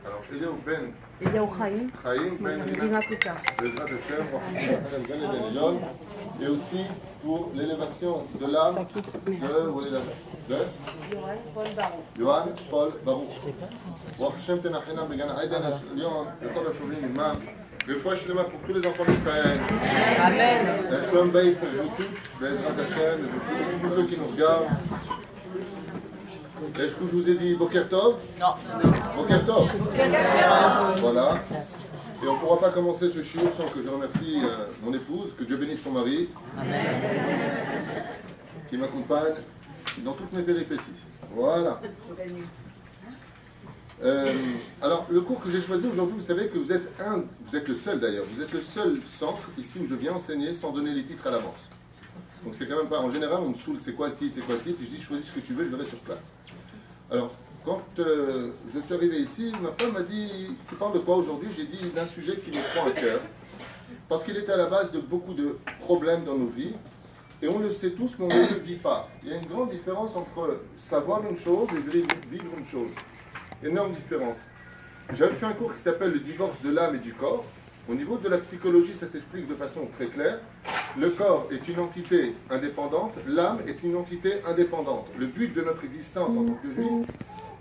Alors, Eliyahu Ben Chaim Ben Rima Kuka. Bezrat Hashem, et aussi pour l'élévation de l'âme de Yohan Paul Baruch. Hashem Tenachena Began Aïdan Lyon, le Kol HaShovim Imam, le Fouach Shlema pour tous les enfants d'Israël. Amen. Shalom Bayit pour vous tous, Bezrat Hashem, et pour tous ceux qui nous regardent. Est-ce que je vous ai dit Boker Tov? Non. Boker Tov. Voilà. Et on ne pourra pas commencer ce shiur sans que je remercie mon épouse, que Dieu bénisse son mari, qui m'accompagne dans toutes mes péripéties. Voilà. Alors, le cours que j'ai choisi aujourd'hui, vous savez que vous êtes le seul d'ailleurs, vous êtes le seul centre ici où je viens enseigner sans donner les titres à l'avance. Donc c'est quand même pas, en général on me saoule, c'est quoi le titre, et je dis choisis ce que tu veux, je verrai sur place. Alors, quand je suis arrivé ici, ma femme m'a dit, tu parles de quoi aujourd'hui? J'ai dit d'un sujet qui me prend à cœur, parce qu'il est à la base de beaucoup de problèmes dans nos vies, et on le sait tous, mais on ne le vit pas. Il y a une grande différence entre savoir une chose et vivre une chose. Énorme différence. J'avais fait un cours qui s'appelle le divorce de l'âme et du corps. Au niveau de la psychologie, ça s'explique de façon très claire. Le corps est une entité indépendante, l'âme est une entité indépendante. Le but de notre existence en tant que juif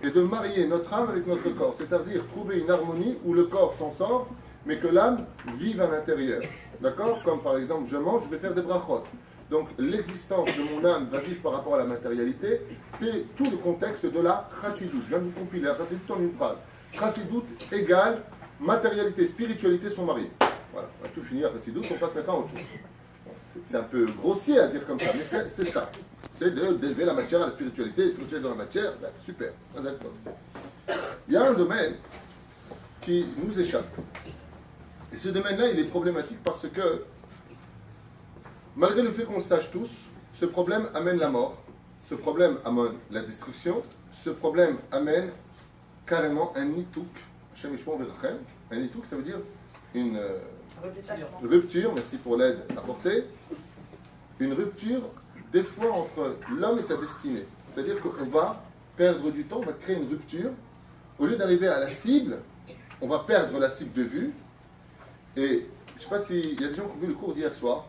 est de marier notre âme avec notre corps, c'est-à-dire trouver une harmonie où le corps s'en sort, mais que l'âme vive à l'intérieur. D'accord? Comme par exemple, je mange, je vais faire des brachot. Donc l'existence de mon âme va vivre par rapport à la matérialité, c'est tout le contexte de la chassidoute. Je viens de vous compiler la chassidoute en une phrase. Chassidoute égale matérialité, spiritualité sont mariées. Voilà, on va tout finir à chassidoute, on passe maintenant à autre chose. C'est un peu grossier à dire comme ça, mais c'est ça. C'est d'élever la matière à la spiritualité, spirituelle dans la matière, ben, super, exactement. Il y a un domaine qui nous échappe. Et ce domaine-là, il est problématique parce que, malgré le fait qu'on le sache tous, ce problème amène la mort, ce problème amène la destruction, ce problème amène carrément un nitouk. Un nitouk, ça veut dire une rupture, merci pour l'aide apportée, une rupture des fois entre l'homme et sa destinée. C'est-à-dire qu'on va perdre du temps, on va créer une rupture. Au lieu d'arriver à la cible, on va perdre la cible de vue. Et je ne sais pas s'il y a des gens qui ont vu le cours d'hier soir.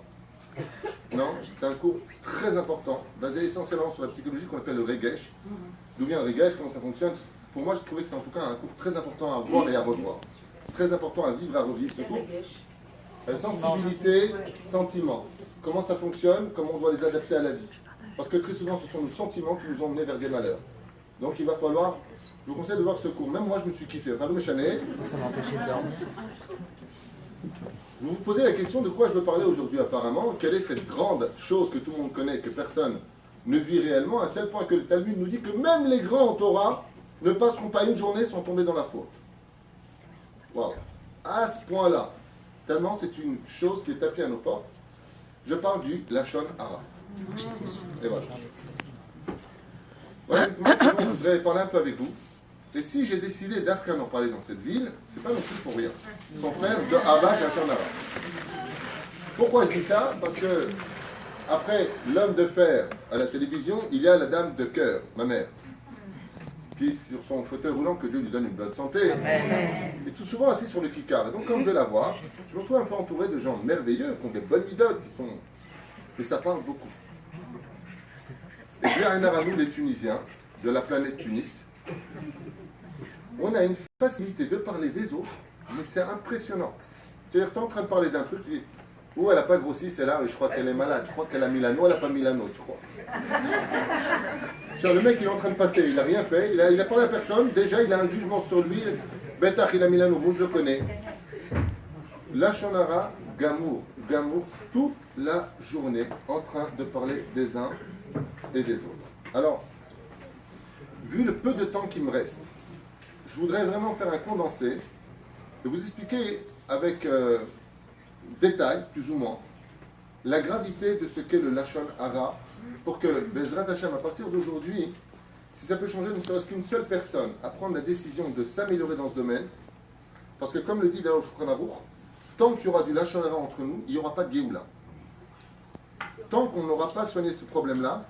Non, c'est un cours très important, basé essentiellement sur la psychologie qu'on appelle le regesh. D'où vient le regesh, comment ça fonctionne? Pour moi, je trouvais que c'est en tout cas un cours très important à voir et à revoir. Très important à vivre, à revivre ce cours. La sensibilité, sentiment. Comment ça fonctionne, comment on doit les adapter à la vie. Parce que très souvent, ce sont nos sentiments qui nous ont menés vers des malheurs. Donc il va falloir, je vous conseille de voir ce cours. Même moi, je me suis kiffé. Enfin, le méchané. Ça m'a empêché de dormir. Vous vous posez la question de quoi je veux parler aujourd'hui apparemment. Quelle est cette grande chose que tout le monde connaît, que personne ne vit réellement, à tel point que le Talmud nous dit que même les grands en Torah ne passeront pas une journée sans tomber dans la faute. Waouh! À ce point-là, tellement c'est une chose qui est tapée à nos portes. Je parle du Lachon Hara. Et voilà. Voilà, je voudrais parler un peu avec vous. Et si j'ai décidé d'Arkan en parler dans cette ville, c'est pas non plus pour rien. Son frère de Abba Lachon Hara. Pourquoi je dis ça? Parce que après l'homme de fer à la télévision, il y a la dame de cœur, ma mère, qui sur son fauteuil roulant, que Dieu lui donne une bonne santé, est tout souvent assis sur le kikar. Et donc quand je vais la voir, je me retrouve un peu entouré de gens merveilleux, qui ont des bonnes midotes, qui sont... Et ça parle beaucoup. Et j'ai un Aranou, les Tunisiens, de la planète Tunis. On a une facilité de parler des autres, mais c'est impressionnant. C'est-à-dire que tu es en train de parler d'un truc, tu dis, oh, elle n'a pas grossi, c'est là, et je crois qu'elle est malade, je crois qu'elle a mis l'anneau, elle n'a pas mis l'anneau, tu crois. Le mec, il est en train de passer, il n'a rien fait, il a parlé à personne, déjà il a un jugement sur lui, Betach, il a mis l'anneau, je le connais. Lachon Hara, Gamour, toute la journée en train de parler des uns et des autres. Alors, vu le peu de temps qui me reste, je voudrais vraiment faire un condensé et vous expliquer avec détail, plus ou moins, la gravité de ce qu'est le Lachon Hara, pour que Bezrat Hashem, à partir d'aujourd'hui, si ça peut changer ne serait-ce qu'une seule personne à prendre la décision de s'améliorer dans ce domaine, parce que comme le dit d'ailleurs Shulchan Aruch, tant qu'il y aura du Lachon Hara entre nous, il n'y aura pas de Géoula. Tant qu'on n'aura pas soigné ce problème-là,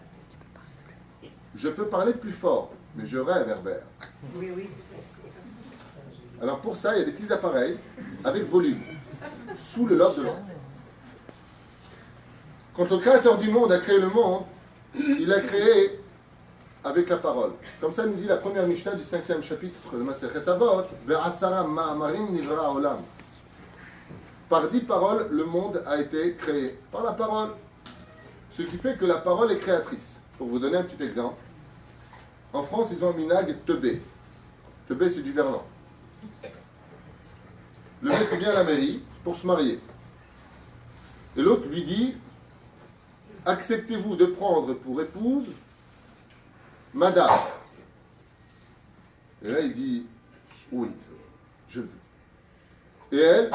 je peux parler plus fort, mais je rêve, Herbert. Oui, oui. Alors pour ça, il y a des petits appareils avec volume, sous le lobe de l'oreille. Quand le créateur du monde a créé le monde, il a créé avec la parole. Comme ça nous dit la première Mishnah du 5e chapitre de Masechet Avot, Ve'asara ma'amarim nivra olam. Par 10 paroles, le monde a été créé. Par la parole. Ce qui fait que la parole est créatrice. Pour vous donner un petit exemple, en France, ils ont un minag teubé. Teubé, c'est du verlan. Le mec vient à la mairie pour se marier. Et l'autre lui dit, acceptez-vous de prendre pour épouse madame? Et là, il dit, oui, je le veux. Et elle,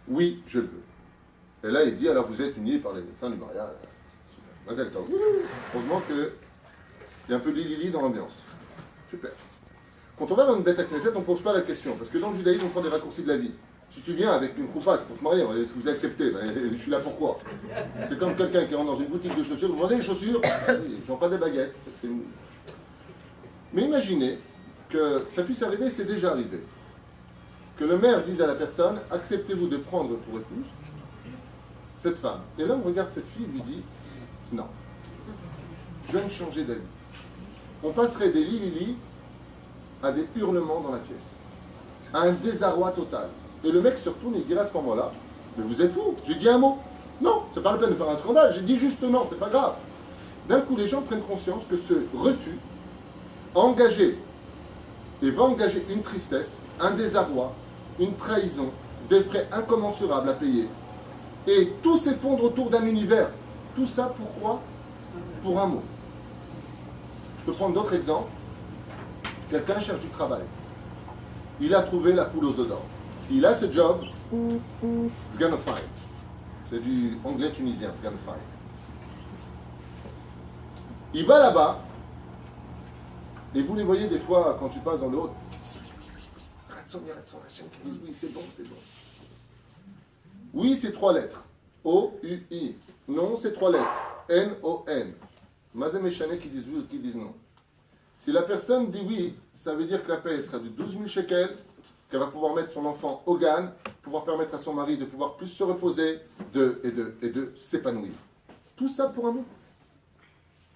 oui, je le veux. Et là, il dit, alors vous êtes unis par les médecins du mariage. Heureusement qu'il y a un peu de lili dans l'ambiance. Super. Quand on va dans une bête à Knesset, on ne pose pas la question. Parce que dans le judaïsme, on prend des raccourcis de la vie. Si tu viens avec une choupa, c'est pour te marier. Est-ce que vous acceptez? Je suis là pourquoi? C'est comme quelqu'un qui rentre dans une boutique de chaussures. Vous vendez les chaussures? Ils n'ont pas des baguettes. Mais imaginez que ça puisse arriver, c'est déjà arrivé. Que le maire dise à la personne, acceptez-vous de prendre pour épouse cette femme? Et l'homme regarde cette fille et lui dit, non, je viens de changer d'avis. On passerait des li à des hurlements dans la pièce, à un désarroi total. Et le mec se retourne et dira à ce moment-là, mais vous êtes fou, j'ai dit un mot. Non, c'est pas la peine de faire un scandale, j'ai dit juste non, c'est pas grave. D'un coup, les gens prennent conscience que ce refus a engagé et va engager une tristesse, un désarroi, une trahison, des frais incommensurables à payer. Et tout s'effondre autour d'un univers. Tout ça, pourquoi? Pour un mot. Je peux prendre d'autres exemples. Quelqu'un cherche du travail. Il a trouvé la poule aux œufs d'or. S'il a ce job, it's gonna find. C'est du anglais tunisien, it's gonna find. Il va là-bas, et vous les voyez des fois quand tu passes dans le haut, qui disent oui, qui disent oui, c'est bon, c'est bon. Oui, c'est 3 lettres. O-U-I. Non, c'est 3 lettres. N-O-N. Mazem et Chané qui disent oui ou qui disent non. Si la personne dit oui, ça veut dire que la paie sera de 12 000 shekels, qu'elle va pouvoir mettre son enfant au GAN, pouvoir permettre à son mari de pouvoir plus se reposer, et de s'épanouir. Tout ça pour un mot.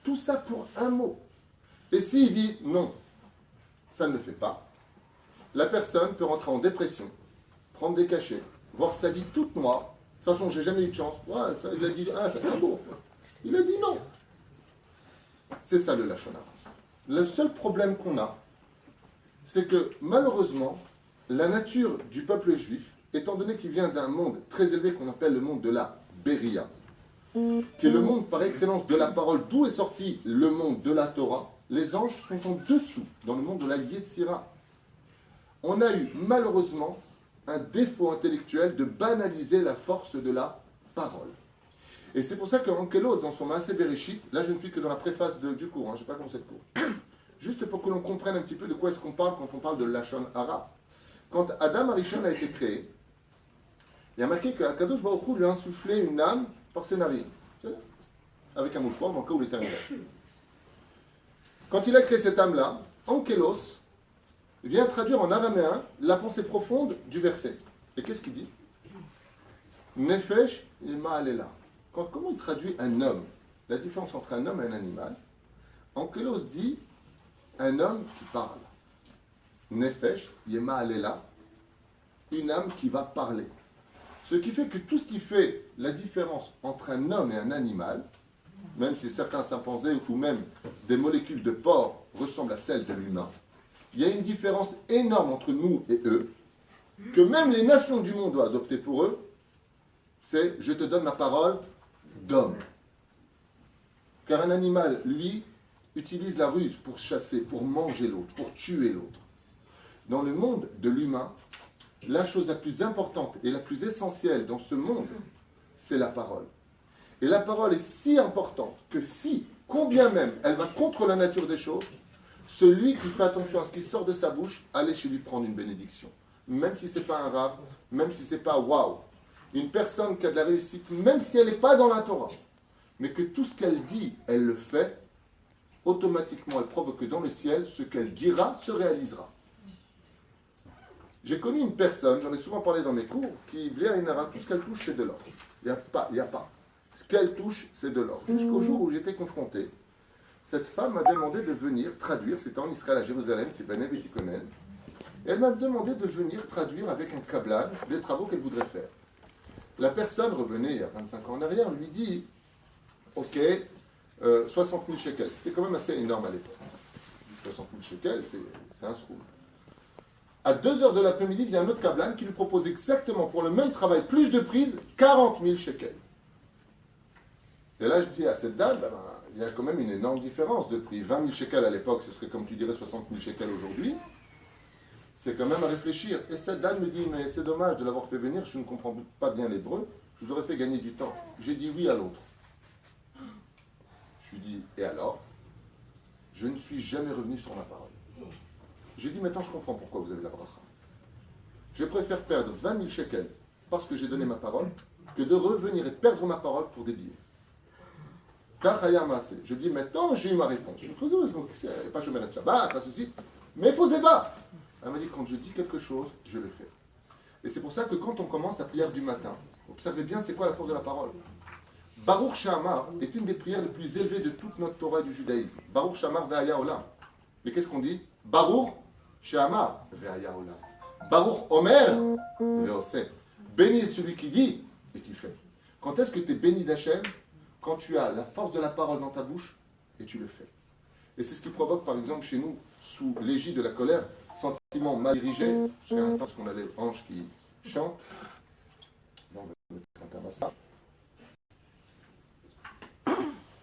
Tout ça pour un mot. Et s'il dit non, ça ne le fait pas, la personne peut rentrer en dépression, prendre des cachets, voir sa vie toute noire. De toute façon, j'ai jamais eu de chance. Ouais, il a dit un mot. Il a dit non. C'est ça le Lachon Hara. Le seul problème qu'on a, c'est que malheureusement, la nature du peuple juif, étant donné qu'il vient d'un monde très élevé qu'on appelle le monde de la Beria, qui est le monde par excellence de la parole, d'où est sorti le monde de la Torah, les anges sont en dessous, dans le monde de la Yetzira. On a eu malheureusement un défaut intellectuel de banaliser la force de la parole. Et c'est pour ça que Ankelos, dans son Maaseh Bereshit, là je ne suis que dans la préface du cours, je n'ai pas commencé le cours, juste pour que l'on comprenne un petit peu de quoi est-ce qu'on parle quand on parle de Lachon Hara. Quand Adam Arishon a été créé, il y a marqué qu'Akadosh Baruch Hu lui a insufflé une âme par ses narines, avec un mouchoir dans le cas où l'éternel. Quand il a créé cette âme-là, Ankelos vient traduire en araméen la pensée profonde du verset. Et qu'est-ce qu'il dit? Nefesh et Ma'alela. Comment il traduit un homme? La différence entre un homme et un animal. Ankelos dit un homme qui parle. Nefesh, Yema Alela, une âme qui va parler. Ce qui fait que tout ce qui fait la différence entre un homme et un animal, même si certains chimpanzés ou même des molécules de porc ressemblent à celles de l'humain, il y a une différence énorme entre nous et eux, que même les nations du monde doivent adopter pour eux, c'est « je te donne ma parole d'homme ». Car un animal, lui, utilise la ruse pour chasser, pour manger l'autre, pour tuer l'autre. Dans le monde de l'humain, la chose la plus importante et la plus essentielle dans ce monde, c'est la parole. Et la parole est si importante que si, combien même, elle va contre la nature des choses, celui qui fait attention à ce qui sort de sa bouche, allez chez lui prendre une bénédiction. Même si ce n'est pas un rave, même si ce n'est pas waouh. Une personne qui a de la réussite, même si elle n'est pas dans la Torah, mais que tout ce qu'elle dit, elle le fait, automatiquement elle provoque que dans le ciel, ce qu'elle dira se réalisera. J'ai connu une personne, j'en ai souvent parlé dans mes cours, qui, tout ce qu'elle touche, c'est de l'or. Il n'y a pas. Ce qu'elle touche, c'est de l'or. Jusqu'au jour où j'étais confronté, cette femme m'a demandé de venir traduire, c'était en Israël, à Jérusalem, Tibanev et Tikonen, et elle m'a demandé de venir traduire avec un kablan des travaux qu'elle voudrait faire. La personne revenait il y a 25 ans en arrière, lui dit, ok, 60 000 shekels. C'était quand même assez énorme à l'époque. 60 000 shekels, c'est un sroum. À 2 heures de l'après-midi, il y a un autre kablan qui lui propose exactement pour le même travail, plus de prise, 40 000 shekels. Et là, je dis à cette dame, il y a quand même une énorme différence de prix. 20 000 shekels à l'époque, ce serait comme tu dirais 60 000 shekels aujourd'hui. C'est quand même à réfléchir. Et cette dame me dit, mais c'est dommage de l'avoir fait venir, je ne comprends pas bien l'hébreu, je vous aurais fait gagner du temps. J'ai dit oui à l'autre. Je lui dis, et alors? Je ne suis jamais revenu sur ma parole. J'ai dit, maintenant je comprends pourquoi vous avez la bracha. Je préfère perdre 20 000 shekels parce que j'ai donné ma parole que de revenir et perdre ma parole pour des billets. Je dis, maintenant j'ai eu ma réponse. Je me dis, pas je mérite Shabbat, pas de souci, mais posez pas. Elle m'a dit, quand je dis quelque chose, je le fais. Et c'est pour ça que quand on commence la prière du matin, observez bien c'est quoi la force de la parole. Baruch Shamar est une des prières les plus élevées de toute notre Torah et du judaïsme. Baruch Shamar ve'aya olam. Mais qu'est-ce qu'on dit? Baruch Shamar ve'aya olam. Baruch Omer ve'oseh. Béni est celui qui dit et qui fait. Quand est-ce que tu es béni d'Hachem? Quand tu as la force de la parole dans ta bouche et tu le fais. Et c'est ce qui provoque, par exemple, chez nous, sous l'égide de la colère, sentiment mal dirigé. Parce qu'à l'instant, parce qu'on a les anges qui chantent. Bon, on va mettre un tabassat.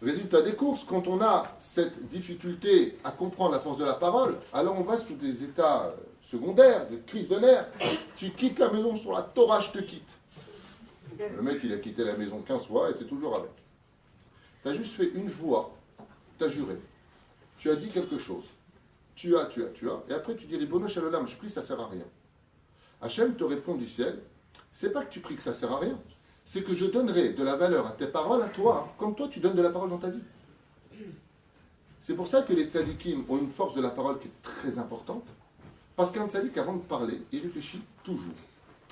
Résultat des courses, quand on a cette difficulté à comprendre la force de la parole, alors on va sous des états secondaires, de crise de nerfs. Tu quittes la maison sur la Torah, je te quitte. Le mec, il a quitté la maison 15 fois et tu es toujours avec. Tu as juste fait une joie, tu as juré. Tu as dit quelque chose. Tu as. Et après, tu dis, Ribono Shel je prie, ça ne sert à rien. Hachem te répond du ciel, c'est pas que tu pries que ça ne sert à rien. C'est que je donnerai de la valeur à tes paroles, à toi, comme toi tu donnes de la parole dans ta vie. C'est pour ça que les tzadikim ont une force de la parole qui est très importante, parce qu'un tzadik, avant de parler, il réfléchit toujours.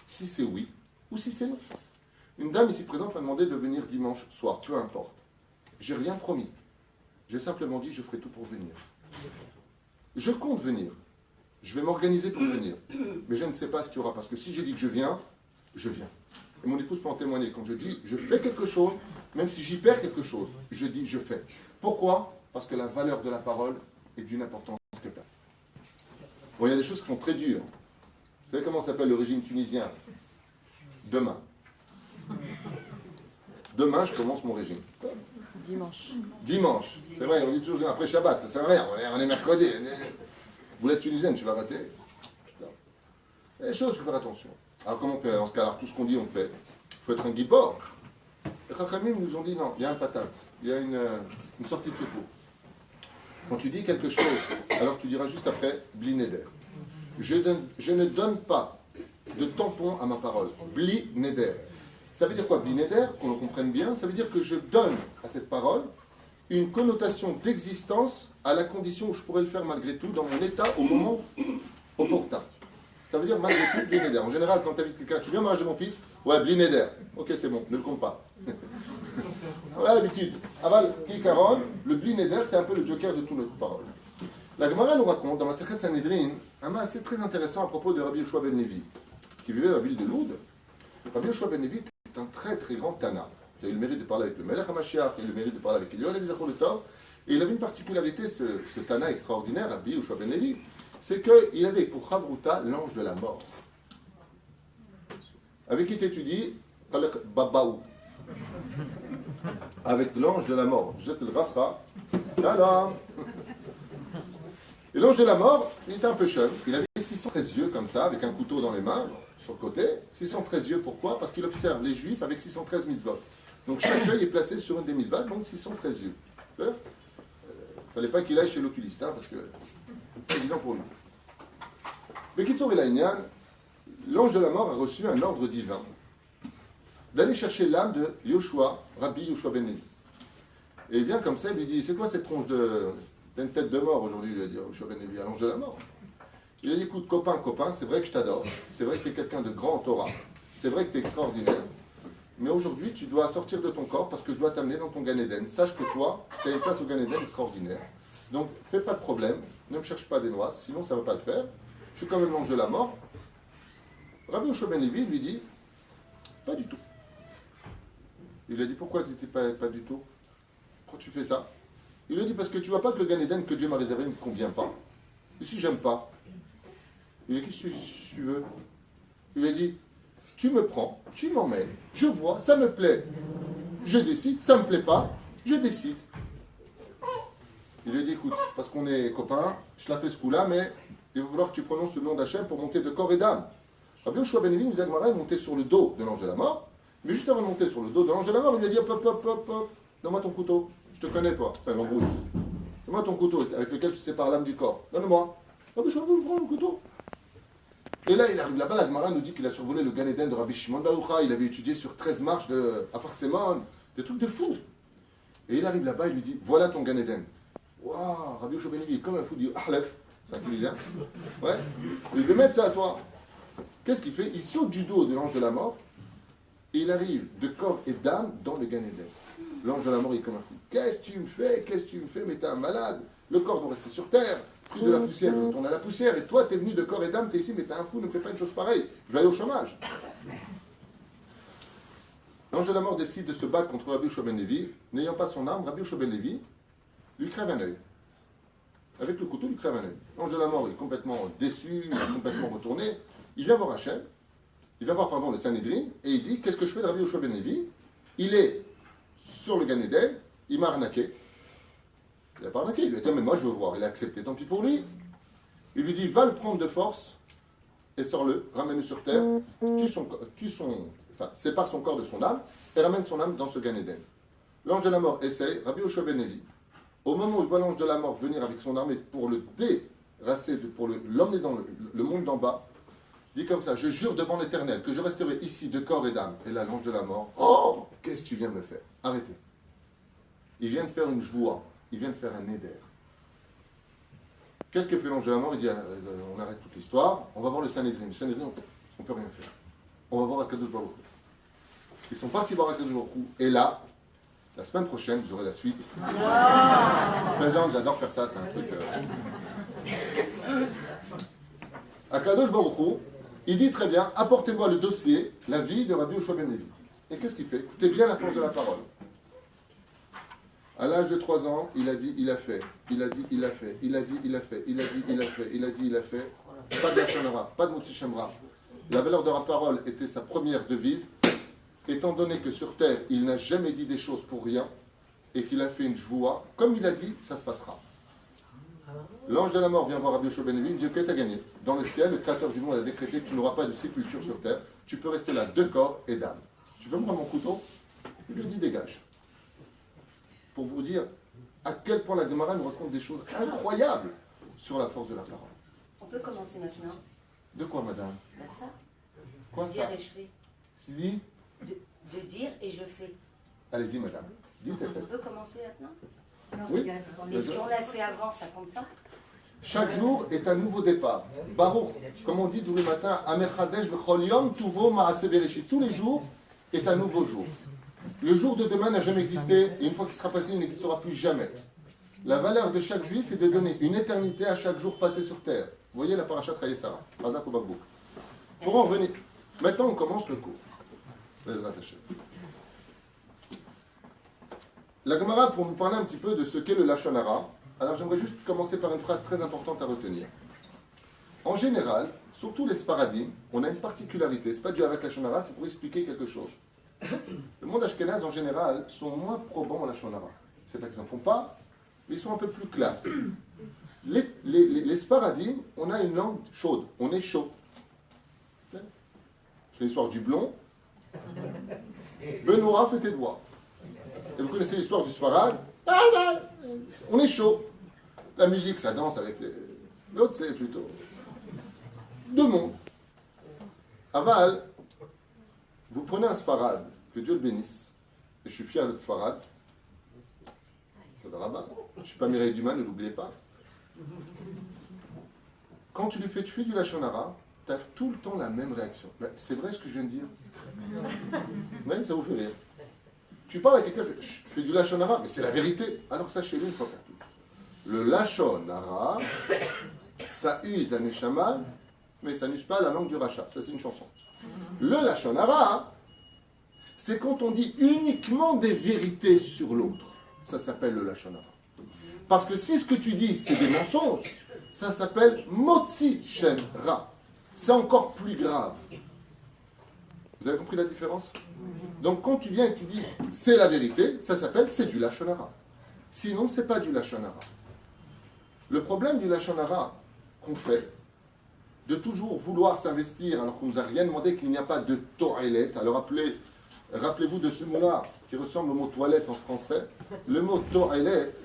Si c'est oui, ou si c'est non. Une dame ici présente m'a demandé de venir dimanche soir, peu importe. J'ai rien promis. J'ai simplement dit, je ferai tout pour venir. Je compte venir. Je vais m'organiser pour venir. Mais je ne sais pas ce qu'il y aura, parce que si j'ai dit que je viens, je viens. Et mon épouse peut en témoigner. Quand je dis je fais quelque chose, même si j'y perds quelque chose, je dis je fais. Pourquoi? Parce que la valeur de la parole est d'une importance capitale. Bon, il y a des choses qui sont très dures. Vous savez comment s'appelle le régime tunisien? Demain. Demain, je commence mon régime. Dimanche. C'est vrai, on dit toujours après Shabbat, ça sert à rien. On est mercredi. Vous l'êtes tunisienne, tu vas rater. Il y a des choses, il faut faire attention. Alors comment on fait en ce cas? Alors tout ce qu'on dit, on fait. Il faut être un guipor. Les Chachamim nous ont dit non, il y a un patate, il y a une sortie de secours. Quand tu dis quelque chose, alors tu diras juste après, bli neder. Je ne donne pas de tampon à ma parole. Bli neder. Ça veut dire quoi, bli neder? Qu'on le comprenne bien, ça veut dire que je donne à cette parole une connotation d'existence à la condition où je pourrais le faire malgré tout dans mon état au moment opportun. Ça veut dire malgré tout, bli neder. En général, quand tu invites quelqu'un, tu viens marier mon fils, ouais, bli neder. Ok, c'est bon, ne le compte pas. Voilà l'habitude. Aval Kikaron, le bli neder, c'est un peu le joker de toute notre parole. La Gemara nous raconte, dans la Sechet Sanhedrin, un assez très intéressant à propos de Rabbi Yoshua ben Levi, qui vivait dans la ville de Loud. Rabbi Yoshua ben Levi est un très très grand Tana, qui a eu le mérite de parler avec le Melech HaMashiach, qui a eu le mérite de parler avec Eliyahu Halevi Zachor Letor, et il avait une particularité, ce Tana extraordinaire, Rabbi Yoshua ben Levi, c'est qu'il avait pour Chavruta l'ange de la mort. Avec qui t'étudies Babaou. Avec l'ange de la mort. Jette le rasra. Shalom. Et l'ange de la mort, il était un peu jeune. Il avait 613 yeux comme ça, avec un couteau dans les mains, sur le côté. 613 yeux, pourquoi? Parce qu'il observe les juifs avec 613 mitzvot. Donc chaque œil est placé sur une des mitzvot, donc 613 yeux. Il ne fallait pas qu'il aille chez l'oculiste, hein, parce que c'est évident pour lui. Mais Kitsour Elaïnian, l'ange de la mort a reçu un ordre divin d'aller chercher l'âme de Yoshua, Rabbi Yoshua ben Levi. Et il vient comme ça, il lui dit, c'est quoi cette tronche t'as une tête de mort aujourd'hui, il lui a dit, Rabbi Ben Levi, allonge de la mort. Il a dit, écoute, copain, c'est vrai que je t'adore, c'est vrai que tu es quelqu'un de grand en Torah, c'est vrai que tu es extraordinaire, mais aujourd'hui, tu dois sortir de ton corps parce que je dois t'amener dans ton Gan Eden. Sache que toi, tu as une place au Gan Eden extraordinaire. Donc, fais pas de problème, ne me cherche pas des noix, sinon ça ne va pas le faire. Je suis quand même l'ange de la mort. Rabbi Yoshua Ben Levi lui dit, pas du tout. Il lui a dit, pourquoi tu n'étais pas du tout? Pourquoi tu fais ça? Il lui a dit, parce que tu vois pas que le Gan Eden que Dieu m'a réservé ne me convient pas. Et si j'aime pas? Il lui a dit, qu'est-ce que tu veux? Il lui a dit, tu me prends, tu m'emmènes, je vois, ça me plaît, je décide, ça me plaît pas, je décide. Il lui a dit, écoute, parce qu'on est copains, je la fais ce coup-là, mais il va falloir que tu prononces le nom d'Hachem pour monter de corps et d'âme. Rabbi Yoshua Ben Levi, il lui a dit, est monté sur le dos de l'ange de la mort, mais juste avant de monter sur le dos de l'ange de la mort, il lui a dit, hop, hop, hop, hop, hop, donne-moi ton couteau, je te connais toi, enfin l'embrouille. Donne-moi ton couteau avec lequel tu sépares l'âme du corps, donne-moi. Rabbi Yoshua Ben Levi, prends le couteau. Et là, il arrive là-bas, la Gemara nous dit qu'il a survolé le Gan Eden de Rabbi Shimon Bar Yochai, il avait étudié sur 13 marches de Afarsemon, des trucs de fou. Et il arrive là-bas, il lui dit, voilà ton Gan Eden. Waouh, Rabbi Yoshua Ben Levi, comme un fou, il dit, Ahlef, c'est un Tunisien. Ouais, il lui dit, mettre ça à toi. Qu'est-ce qu'il fait? Il saute du dos de l'ange de la mort, et il arrive de corps et d'âme dans le Gan Eden. L'ange de la mort, il est comme un fou. Qu'est-ce que tu me fais? Qu'est-ce que tu me fais? Mais t'es un malade. Le corps doit rester sur terre. Pris de la poussière, il retourne à la poussière. Et toi, t'es venu de corps et d'âme, t'es ici, mais t'es un fou, ne me fais pas une chose pareille. Je vais aller au chômage. L'ange de la mort décide de se battre contre Rabbi Yoshua Ben Levi. N'ayant pas son arme, Rabbi Yoshua Ben Levi lui crève un œil. Avec le couteau, il lui crève un œil. L'ange de la mort est complètement déçu, il est complètement retourné. Il vient voir Hachem, il va voir, pardon, le Sanhédrin, et il dit, qu'est-ce que je fais de Rabbi Yoshua Ben Levi? Il est sur le Gan Eden, il m'a arnaqué. Il n'a pas arnaqué, il lui a dit, mais moi je veux voir. Il a accepté, tant pis pour lui. Il lui dit, va le prendre de force et sors-le, ramène-le sur terre, sépare son corps de son âme et ramène son âme dans ce Gan Eden. L'ange de la mort essaye, Rabbi Yoshua Ben Levi, au moment où il voit l'ange de la mort venir avec son armée pour le déracer, pour l'emmener dans le monde d'en bas, dit comme ça, je jure devant l'Éternel que je resterai ici de corps et d'âme. Et là, l'ange de la mort, oh, qu'est-ce que tu viens de me faire? Arrêtez. Il vient de faire une joie. Il vient de faire un éder. Qu'est-ce que fait l'ange de la mort? Il dit, on arrête toute l'histoire, on va voir le Sanhédrin. Le Sanhédrin, on ne peut rien faire. On va voir Akadosh Baruch Hu. Ils sont partis voir Akadosh Baruch Hu. Et là, la semaine prochaine, vous aurez la suite. Je plaisante, j'adore faire ça, c'est un truc... Akadosh Baruch Hu, il dit très bien, apportez-moi le dossier, la vie de Rabbi Yoshua Ben Levi. Et qu'est-ce qu'il fait? Écoutez bien la force de la parole. À l'âge de 3 ans, il a dit, il a fait. Il a dit, il a fait. Il a dit, il a fait. Il a dit, il a fait. Il a dit, il a fait. Pas de Lachon Hara, pas de Motzi Shemra. La valeur de la parole était sa première devise. Étant donné que sur terre, il n'a jamais dit des choses pour rien et qu'il a fait une jvoua, comme il a dit, ça se passera. L'ange de la mort vient voir Rabbi Yoshua Ben Levi, il dit, ok, t'as gagné. Dans le ciel, le Créateur du monde a décrété que tu n'auras pas de sépulture sur terre. Tu peux rester là de corps et d'âme. Tu veux me prendre mon couteau? Il lui dit, dégage. Pour vous dire à quel point la Gemara nous raconte des choses incroyables sur la force de la parole. On peut commencer maintenant. De quoi, madame? Ben ça. Quoi, dire ça? et je fais. C'est dit? De dire et je fais. Allez-y, madame. Dites et On faites. peut commencer maintenant? Oui. Mais ce qu'on a fait avant, ça compte pas? Chaque jour est un nouveau départ. Baruch, comme on dit tous les matins, Amechadesh v'chol yom tuvo ma'aseh bereshit. Tous les jours est un nouveau jour. Le jour de demain n'a jamais existé, et une fois qu'il sera passé, il n'existera plus jamais. La valeur de chaque juif est de donner une éternité à chaque jour passé sur terre. Vous voyez la parachat Chayesara, Razak ou Bakbouk. Pour en revenir, maintenant on commence le cours. La Gemara, pour nous parler un petit peu de ce qu'est le Lachon Hara, alors j'aimerais juste commencer par une phrase très importante à retenir. En général, surtout les Sparadim, on a une particularité, c'est pas dû avec Lachon Hara, c'est pour expliquer quelque chose. Le monde ashkénaze en général sont moins probants en Lachon Hara. C'est pas qu'ils n'en font pas, mais ils sont un peu plus classe. Les Sparadim, on a une langue chaude, on est chaud. C'est l'histoire du blond. Benoît fait tes doigts. Et vous connaissez l'histoire du Sfarad. On est chaud. La musique, ça danse avec les... L'autre, c'est plutôt... Deux mondes. Aval, vous prenez un Sfarad, que Dieu le bénisse, et je suis fier d'être Sfarad, de rabbin. je ne suis pas Mireille Dumas, ne l'oubliez pas. Quand tu fais du Lachon Hara, tu as tout le temps la même réaction. Ben, c'est vrai ce que je viens de dire? Oui, ça vous fait rire. Tu parles à quelqu'un, je fais du Lachon Hara, mais c'est la vérité. Alors sachez-le une fois pour toutes. Le Lachon Hara, ça use la Neshama, mais ça n'use pas la langue du rachat. Ça, c'est une chanson. Le Lachon Hara, c'est quand on dit uniquement des vérités sur l'autre. Ça s'appelle le Lachon Hara. Parce que si ce que tu dis, c'est des mensonges, ça s'appelle Motzi Shem Ra. C'est encore plus grave. Vous avez compris la différence? Donc quand tu viens et que tu dis c'est la vérité, ça s'appelle c'est du Lachon Hara. Sinon, c'est pas du Lachon Hara. Le problème du Lachon Hara qu'on fait, de toujours vouloir s'investir alors qu'on ne nous a rien demandé, qu'il n'y a pas de toilette. Alors rappelez-vous de ce mot-là qui ressemble au mot toilette en français. Le mot toilette,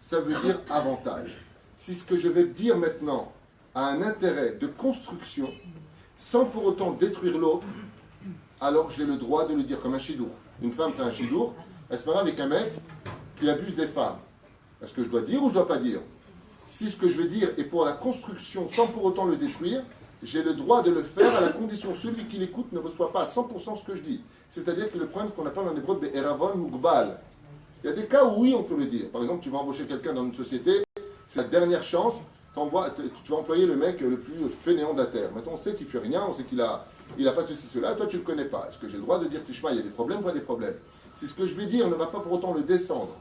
ça veut dire avantage. Si ce que je vais dire maintenant a un intérêt de construction, sans pour autant détruire l'autre, alors j'ai le droit de le dire comme un chidour. Une femme fait un chidour, elle se marie avec un mec qui abuse des femmes. Est-ce que je dois dire ou je ne dois pas dire? Si ce que je veux dire est pour la construction sans pour autant le détruire, j'ai le droit de le faire à la condition que celui qui l'écoute ne reçoit pas à 100% ce que je dis. C'est-à-dire qu'il le prend ce qu'on appelle en hébreu Be'eravon Mugbal. Il y a des cas où oui, on peut le dire. Par exemple, tu vas embaucher quelqu'un dans une société, c'est la dernière chance, tu vas employer le mec le plus fainéant de la terre. Maintenant, on sait qu'il ne fait rien, on sait qu'il a pas ceci, cela, toi tu ne le connais pas. Est-ce que j'ai le droit de dire, Tishma, il y a des problèmes ou pas des problèmes? Si ce que je vais dire ne va pas pour autant le descendre,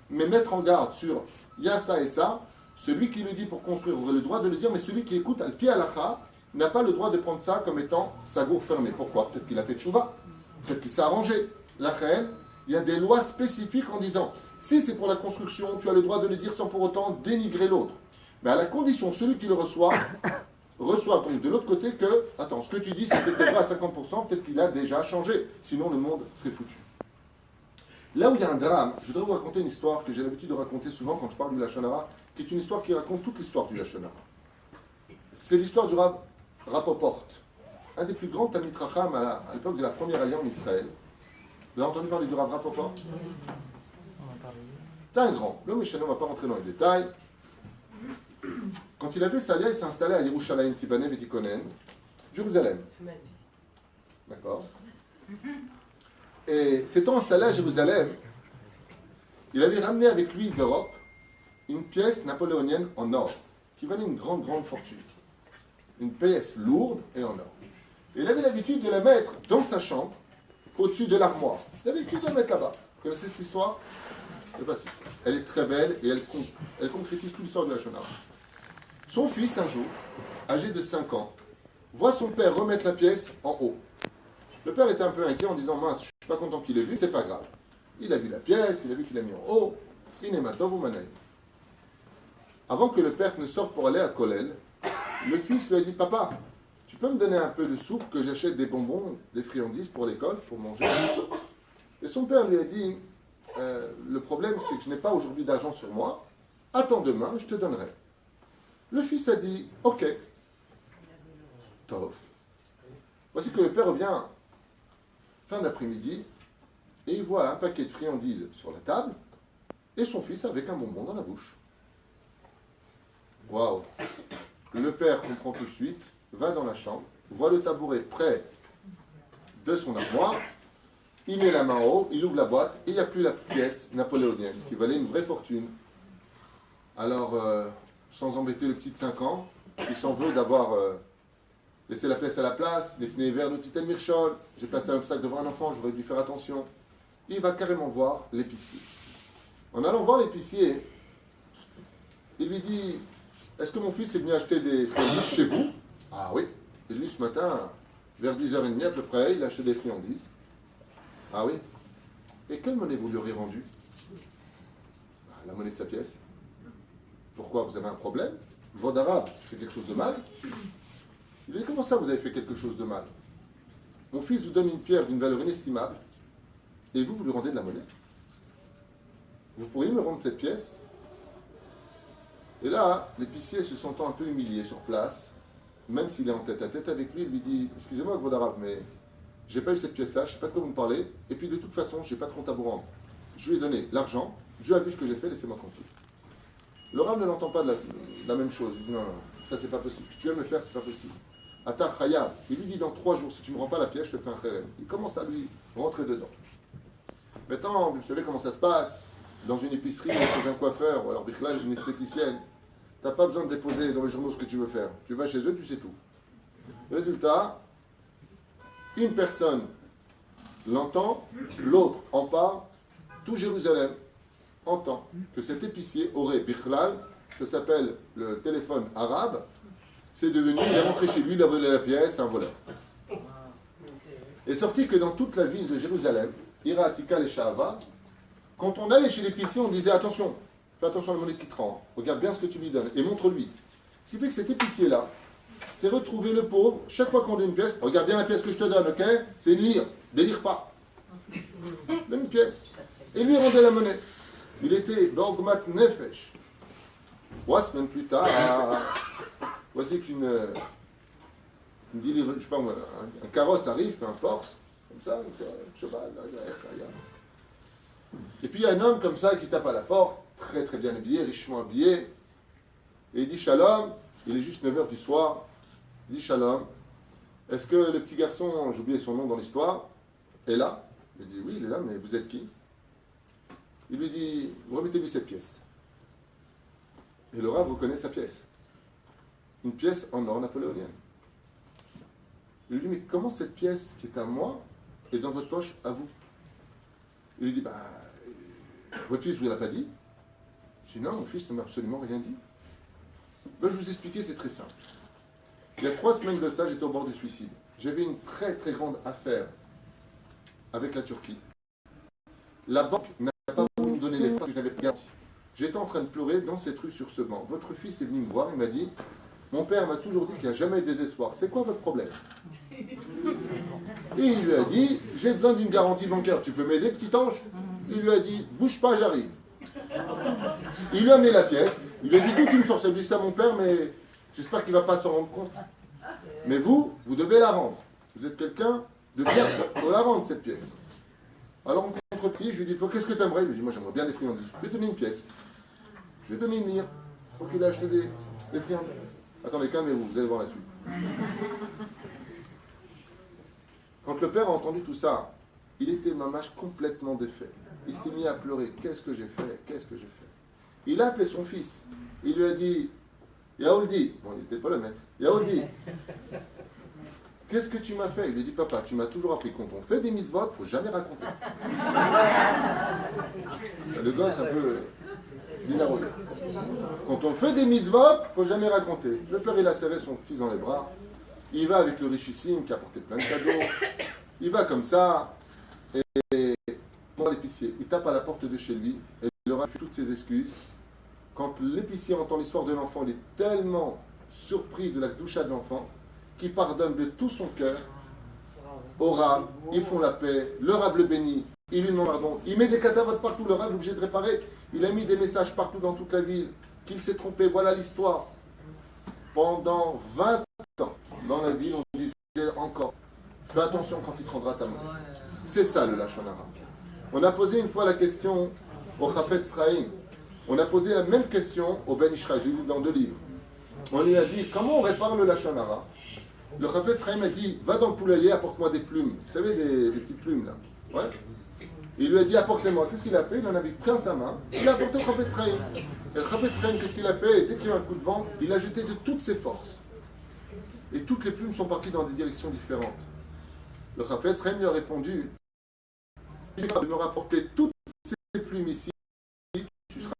mais mettre en garde sur, il y a ça et ça, celui qui le dit pour construire aurait le droit de le dire, mais celui qui écoute, al pied halakha, n'a pas le droit de prendre ça comme étant sa gourde fermée. Pourquoi? Peut-être qu'il a fait tchouva, peut-être qu'il s'est arrangé. La reine, il y a des lois spécifiques en disant, si c'est pour la construction, tu as le droit de le dire sans pour autant dénigrer l'autre. Mais à la condition, celui qui le reçoit donc de l'autre côté que, attends, ce que tu dis, c'est peut-être pas à 50%, peut-être qu'il a déjà changé, sinon le monde serait foutu. Là où il y a un drame, je voudrais vous raconter une histoire que j'ai l'habitude de raconter souvent quand je parle du Lachon Hara, qui est une histoire qui raconte toute l'histoire du Lachon Hara. C'est l'histoire du Rav Rapoport, un des plus grands Talmid Chacham à l'époque de la première alliance en Israël. Vous avez entendu parler du Rav Rapoport? C'est un grand. L'homme on ne va pas rentrer dans les détails. Quand il a fait sa alia, il s'est installé à Yerushalayim, Tibanev et Tikonen, Jérusalem. D'accord. Et s'étant installé à Jérusalem, il avait ramené avec lui d'Europe une pièce napoléonienne en or, qui valait une grande, grande fortune. Une pièce lourde et en or. Et il avait l'habitude de la mettre dans sa chambre, au-dessus de l'armoire. Il avait l'habitude de la mettre là-bas. Vous connaissez cette histoire? Elle est très belle et elle concrétise toute l'histoire de la Lachon Hara. Son fils, un jour, âgé de 5 ans, voit son père remettre la pièce en haut. Le père était un peu inquiet en disant, mince, je ne suis pas content qu'il ait vu, c'est pas grave. Il a vu la pièce, il a vu qu'il l'a mis en haut. Inematov ou Manaï. Avant que le père ne sorte pour aller à Kollel, le fils lui a dit, papa, tu peux me donner un peu de sous pour que j'achète des bonbons, des friandises pour l'école, pour manger? Et son père lui a dit, le problème c'est que je n'ai pas aujourd'hui d'argent sur moi, attends demain, je te donnerai. Le fils a dit, ok, Tov. Voici que le père revient fin d'après-midi et il voit un paquet de friandises sur la table et son fils avec un bonbon dans la bouche. Waouh! Le père comprend tout de suite, va dans la chambre, voit le tabouret près de son armoire, il met la main en haut, il ouvre la boîte et il n'y a plus la pièce napoléonienne qui valait une vraie fortune. Alors, sans embêter le petit de 5 ans, il s'en veut d'avoir laissé la pièce à la place, les fenêtres verts de Titel Mirchol, j'ai passé un sac devant un enfant, j'aurais dû faire attention. Il va carrément voir l'épicier. En allant voir l'épicier, il lui dit, est-ce que mon fils est venu acheter des friandises chez vous? Ah oui. Et lui, ce matin, vers 10h30 à peu près, il a acheté des friandises. Ah oui. Et quelle monnaie vous lui aurez rendue? La monnaie de sa pièce. Pourquoi? Vous avez un problème? Votre arabe fait quelque chose de mal? Il lui dit, comment ça vous avez fait quelque chose de mal? Mon fils vous donne une pierre d'une valeur inestimable et vous lui rendez de la monnaie. Vous pourriez me rendre cette pièce? Et là, l'épicier, se sentant un peu humilié sur place, même s'il est en tête à tête avec lui, il lui dit, excusez-moi, votre arabe, mais j'ai pas eu cette pièce-là, je sais pas de quoi vous me parlez, et puis de toute façon, j'ai pas de compte à vous rendre. Je lui ai donné l'argent, Dieu a vu ce que j'ai fait, laissez-moi tranquille. Le Rav ne l'entend pas de la même chose. Il dit non, non, ça c'est pas possible. Tu viens me le faire, c'est pas possible. Atar Chaya, il lui dit dans 3 jours, si tu ne me rends pas la pièce, je te fais un kherem. Il commence à lui rentrer dedans. Maintenant, vous savez comment ça se passe dans une épicerie, chez un coiffeur, ou alors Bichlal, une esthéticienne. Tu n'as pas besoin de déposer dans les journaux ce que tu veux faire. Tu vas chez eux, tu sais tout. Résultat, une personne l'entend, l'autre en parle, tout Jérusalem entend que cet épicier aurait Bichlal, ça s'appelle le téléphone arabe, c'est devenu, il est rentré chez lui, il a volé la pièce, un voleur. Et sorti que dans toute la ville de Jérusalem, Ira Atika et Shahava, quand on allait chez l'épicier, on disait attention, fais attention à la monnaie qui te rend, regarde bien ce que tu lui donnes et montre-lui. Ce qui fait que cet épicier-là s'est retrouvé le pauvre, chaque fois qu'on donne une pièce, regarde bien la pièce que je te donne, ok? C'est une lire, délire pas. Donne une pièce. Et lui rendait la monnaie. Il était Borgmat Nefesh. 3 semaines plus tard, voici qu'une je sais pas moi, un carrosse arrive, un Porsche, comme ça, un cheval, et puis il y a un homme comme ça qui tape à la porte, très très bien habillé, richement habillé, et il dit Shalom, il est juste 9h du soir, il dit Shalom, est-ce que le petit garçon, j'ai oublié son nom dans l'histoire, est là? Il dit oui, il est là, mais vous êtes qui? Il lui dit, remettez-lui cette pièce. Et le Rav reconnaît sa pièce. Une pièce en or napoléonienne. Il lui dit, mais comment cette pièce qui est à moi est dans votre poche à vous? Il lui dit, votre fils ne vous l'a pas dit? Je dis, non, mon fils ne m'a absolument rien dit. Ben, je vous expliquer, c'est très simple. Il y a 3 semaines de ça, j'étais au bord du suicide. J'avais une très très grande affaire avec la Turquie. La banque n'a pas voulu me donner les preuves que je n'avais pas garanties. J'étais en train de pleurer dans cette rue sur ce banc. Votre fils est venu me voir et m'a dit, mon père m'a toujours dit qu'il n'y a jamais eu de désespoir. C'est quoi votre problème? Et il lui a dit, j'ai besoin d'une garantie bancaire. Tu peux m'aider, petit ange? Il lui a dit, bouge pas, j'arrive. Il lui a mis la pièce. Il lui a dit, d'où tu me sors? Ça lui dit ça mon père, mais j'espère qu'il ne va pas s'en rendre compte. Mais vous devez la rendre. Vous êtes quelqu'un de bien. Il faut la rendre, cette pièce. Alors, en contrepartie, je lui dis, qu'est-ce que tu aimerais? Il lui dit, moi j'aimerais bien des friandises. Je vais te donner une pièce. Je vais te donner une lire. Faut qu'il a acheté des friandises. Attendez, calmez-vous, vous allez voir la suite. Quand le père a entendu tout ça, il était mamache complètement défait. Il s'est mis à pleurer. Qu'est-ce que j'ai fait? Qu'est-ce que j'ai fait? Il a appelé son fils. Il lui a dit, Yaouldi, bon, il n'était pas là, mais Yaouldi, qu'est-ce que tu m'as fait? Il lui a dit, papa, tu m'as toujours appris quand on fait des mitzvot, il ne faut jamais raconter. Le gosse un peu dynarode. Quand on fait des mitzvot, il ne faut jamais raconter. Le père, il a serré son fils dans les bras. Il va avec le richissime qui a apporté plein de cadeaux. Il va comme ça. Et pour l'épicier, il tape à la porte de chez lui. Et il leur a fait toutes ses excuses. Quand l'épicier entend l'histoire de l'enfant, il est tellement surpris de la doucha de l'enfant qu'il pardonne de tout son cœur au Rav. Ils font la paix. Le Rav le bénit. Il lui demande pardon. Il met des cadavres partout. Le Rav est obligé de réparer. Il a mis des messages partout dans toute la ville. Qu'il s'est trompé. Voilà l'histoire. Pendant 20 ans, dans la ville, on disait encore, fais attention quand il prendra ta main. C'est ça le Lachon Hara. On a posé une fois la question au Chafetz Chaim. On a posé la même question au Ben Ishraï. J'ai lu dans 2 livres. On lui a dit, comment on répare le Lachon Hara? Le Chafetz Chaim a dit, va dans le poulailler, apporte-moi des plumes. Vous savez, des petites plumes là. Ouais. Il lui a dit, apporte-les-moi. Qu'est-ce qu'il a fait? Il en avait qu'un sa main. Il a apporté au Chafetz Chaim. Et le Chafetz Chaim, qu'est-ce qu'il a fait? Dès qu'il y a eu un coup de vent, il a jeté de toutes ses forces. Et toutes les plumes sont parties dans des directions différentes. Le Chafetz Chaim lui a répondu, tu es capable de me rapporter toutes ces plumes ici, tu seras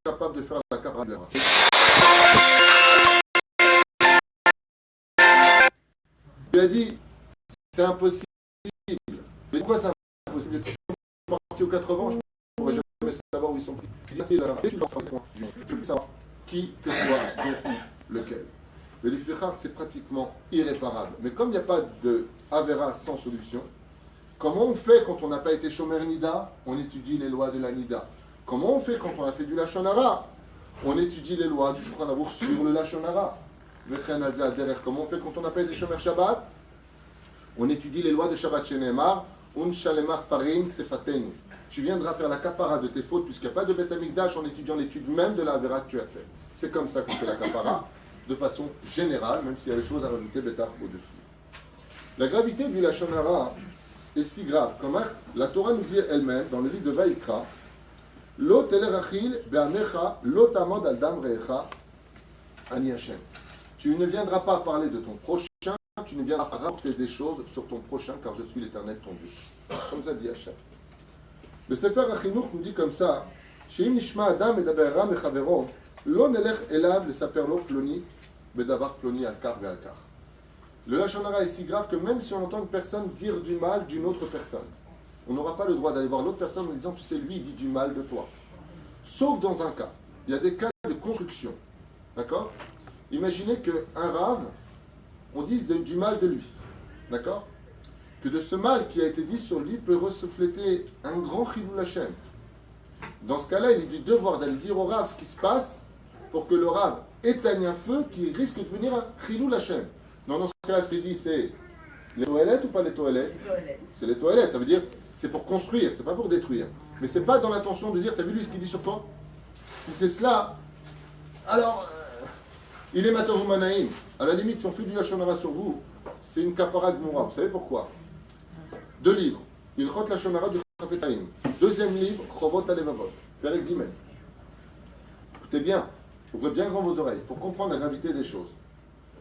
capable de faire la capara de la main. Il lui a dit, c'est impossible. Mais pourquoi c'est impossible? Ils sont partis aux 80 ans, je ne pourrais jamais savoir où ils sont partis. C'est là, je veux savoir qui que soit, lequel. Le Lifechar, c'est pratiquement irréparable. Mais comme il n'y a pas de Avera sans solution, comment on fait quand on n'a pas été Shomer Nida? On étudie les lois de la Nida. Comment on fait quand on a fait du Lachon Hara? On étudie les lois du Shulchan Aruch sur le Lachon Hara. Comment on fait quand on n'a pas été Shomer Shabbat? On étudie les lois de Shabbat Shenemar. Un shalema farim sefatenu. Tu viendras faire la kapara de tes fautes, puisqu'il n'y a pas de Beth Amikdash en étudiant l'étude même de la Avera que tu as fait. C'est comme ça qu'on fait la kapara, de façon générale, même s'il y a des choses à rajouter Betar au-dessus. La gravité du Lachon Hara est si grave, comme la Torah nous dit elle-même, dans le livre de Vaïkra, Lo telerachil be'amecha, lo tamod al dam re'echa, ani Hashem. Tu ne viendras pas parler de ton prochain, tu ne viendras pas rapporter des choses sur ton prochain, car je suis l'Éternel, ton Dieu. Comme ça dit Hashem. Le Sefer HaChinuch nous dit comme ça, Sheim nishma adam medaber ra mechavero, lo nelech elav lesaper lo ploni, bedavar ploni alkar ve'alkar. Le Lachon Hara est si grave que même si on entend une personne dire du mal d'une autre personne, on n'aura pas le droit d'aller voir l'autre personne en disant, tu sais, lui, il dit du mal de toi. Sauf dans un cas. Il y a des cas de construction. D'accord? Imaginez qu'un rave, on dise du mal de lui. D'accord? Que de ce mal qui a été dit sur lui peut refléter un grand chilul Hashem. Dans ce cas-là, il est du devoir d'aller dire au rave ce qui se passe pour que le rave éteigne un feu qui risque de devenir un chilul Hashem. Non, dans ce cas-là, ce qu'il dit, c'est les toilettes ou pas les toilettes? C'est les toilettes, ça veut dire c'est pour construire, c'est pas pour détruire. Mais c'est pas dans l'intention de dire, t'as vu lui ce qu'il dit sur toi? Si c'est cela, alors il est matov manaïm. À la limite, si on fait du Lachon Hara sur vous, c'est une kapara gmoura. Vous savez pourquoi? 2 livres. Ilchot Lachon Hara du Chafetz Chaim. 2e livre, Chovot Alevavot. Perek Gimel. Écoutez bien, ouvrez bien grand vos oreilles pour comprendre la gravité des choses.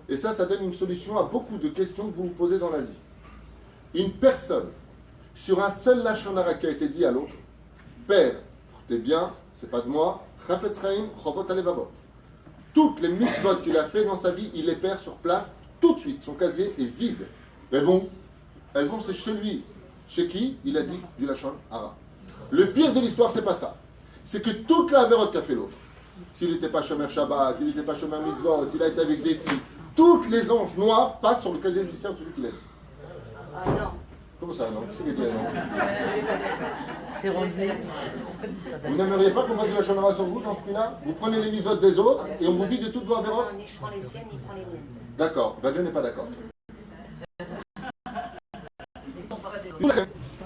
Et ça donne une solution à beaucoup de questions que vous vous posez dans la vie. Une personne, sur un seul Lachon Hara qui a été dit à l'autre, Père, écoutez bien, c'est pas de moi, Chafetz Chaim, Chovot Alevavot. Toutes les mitzvot qu'il a fait dans sa vie, il les perd sur place tout de suite. Son casier est vide. Elles vont c'est chez lui. Chez qui? Il a dit du Lachon Hara. Le pire de l'histoire, c'est pas ça. C'est que toute la avérote qu'a fait l'autre, s'il n'était pas Shomer Shabbat, il n'était pas Shomer Mitzvot, il a été avec des filles, toutes les anges noirs passent sur le casier judiciaire de celui qui l'a dit. Ah non. Comment ça, non? Qui c'est qui a dit non? C'est Rosé. Vous n'aimeriez pas qu'on fasse du Lachon Hara sur vous dans ce prix-là? Vous prenez les mitzvot des autres et on vous dit de toutes vos avérotes? Non, ni je prends les siennes, ni je prends les miennes. D'accord, ben Dieu n'est pas d'accord.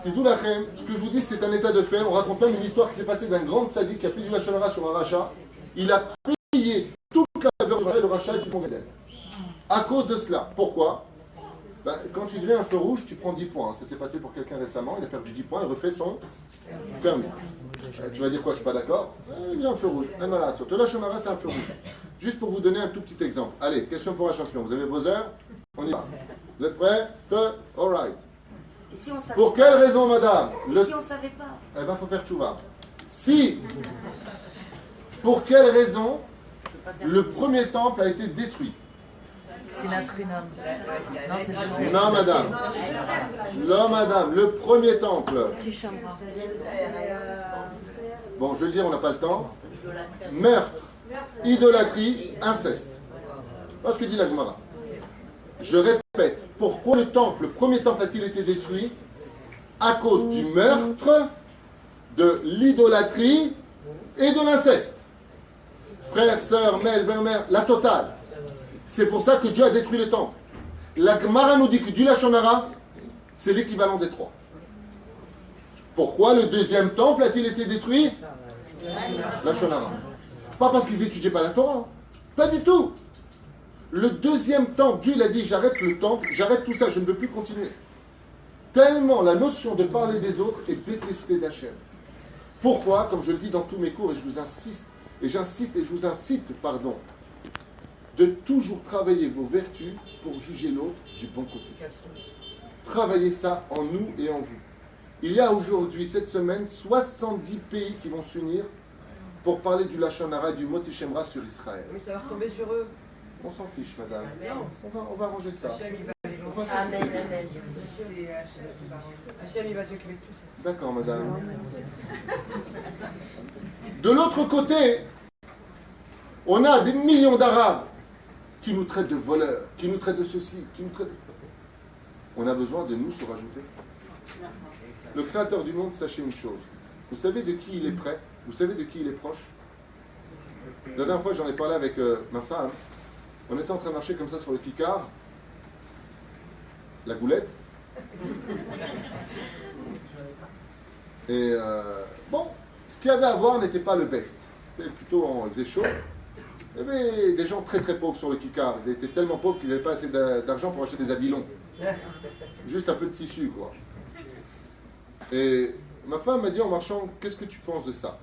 C'est tout la crème. Ce que je vous dis, c'est un état de fait. On raconte même une histoire qui s'est passée d'un grand sadique qui a fait du Lachon Hara sur un rachat. Il a payé toute la valeur du rachat et du Eden. À cause de cela. Pourquoi? Ben, quand tu deviens un feu rouge, tu prends 10 points. Ça s'est passé pour quelqu'un récemment. Il a perdu 10 points. Il refait son permis. Tu vas dire quoi? Je suis pas d'accord. Il y a un feu rouge. Le Lachon Hara, c'est un feu rouge. Juste pour vous donner un tout petit exemple. Allez, question pour un champion. Vous avez vos heures? On y va. Vous êtes prêts? All right. Et si on savait Pour pas? quelle raison, madame? Et si on savait pas? Eh bien, il faut faire tchouva. Si, pour quelle raison le premier temple a été détruit? Sinatrinum. Non, c'est Joseph. Non, madame. Non, madame. Le premier temple. Sichamra. Bon, je vais le dire, on n'a pas le temps. Meurtre, idolâtrie, inceste. Voilà ce que dit la Gemara. Je répète, pourquoi le premier temple a-t-il été détruit? À cause du meurtre, de l'idolâtrie et de l'inceste. Frères, sœurs, mère, belle-mère, la totale. C'est pour ça que Dieu a détruit le temple. La Gemara nous dit que du Lachon Hara, c'est l'équivalent des 3. Pourquoi le deuxième temple a-t-il été détruit? Lachon Hara. Pas parce qu'ils n'étudiaient pas la Torah. Pas du tout. Le deuxième temple, Dieu il a dit, j'arrête le temple, j'arrête tout ça, je ne veux plus continuer. Tellement la notion de parler des autres est détestée d'Hachem. Pourquoi? Comme je le dis dans tous mes cours, et je vous insiste, et j'insiste et je vous incite, pardon, de toujours travailler vos vertus pour juger l'autre du bon côté. Travaillez ça en nous et en vous. Il y a aujourd'hui, cette semaine, 70 pays qui vont s'unir pour parler du Lachon Hara et du Mot Shemra sur Israël. Mais ça va retomber sur eux. On s'en fiche, madame. On va arranger ça. Amen, amen. Hachem, il va s'occuper de tout ça. D'accord, madame. De l'autre côté, on a des millions d'Arabes qui nous traitent de voleurs, qui nous traitent de ceci, qui nous traitent... On a besoin de nous se rajouter. Le Créateur du monde, sachez une chose. Vous savez de qui il est près? Vous savez de qui il est proche? La dernière fois, j'en ai parlé avec ma femme. On était en train de marcher comme ça sur le Kikar, la Goulette, Et bon, ce qu'il y avait à voir n'était pas le best. C'était plutôt, il faisait chaud. Il y avait des gens très très pauvres sur le kikar. Ils étaient tellement pauvres qu'ils n'avaient pas assez d'argent pour acheter des habits longs. Juste un peu de tissu, quoi. Et ma femme m'a dit en marchant, qu'est-ce que tu penses de ça?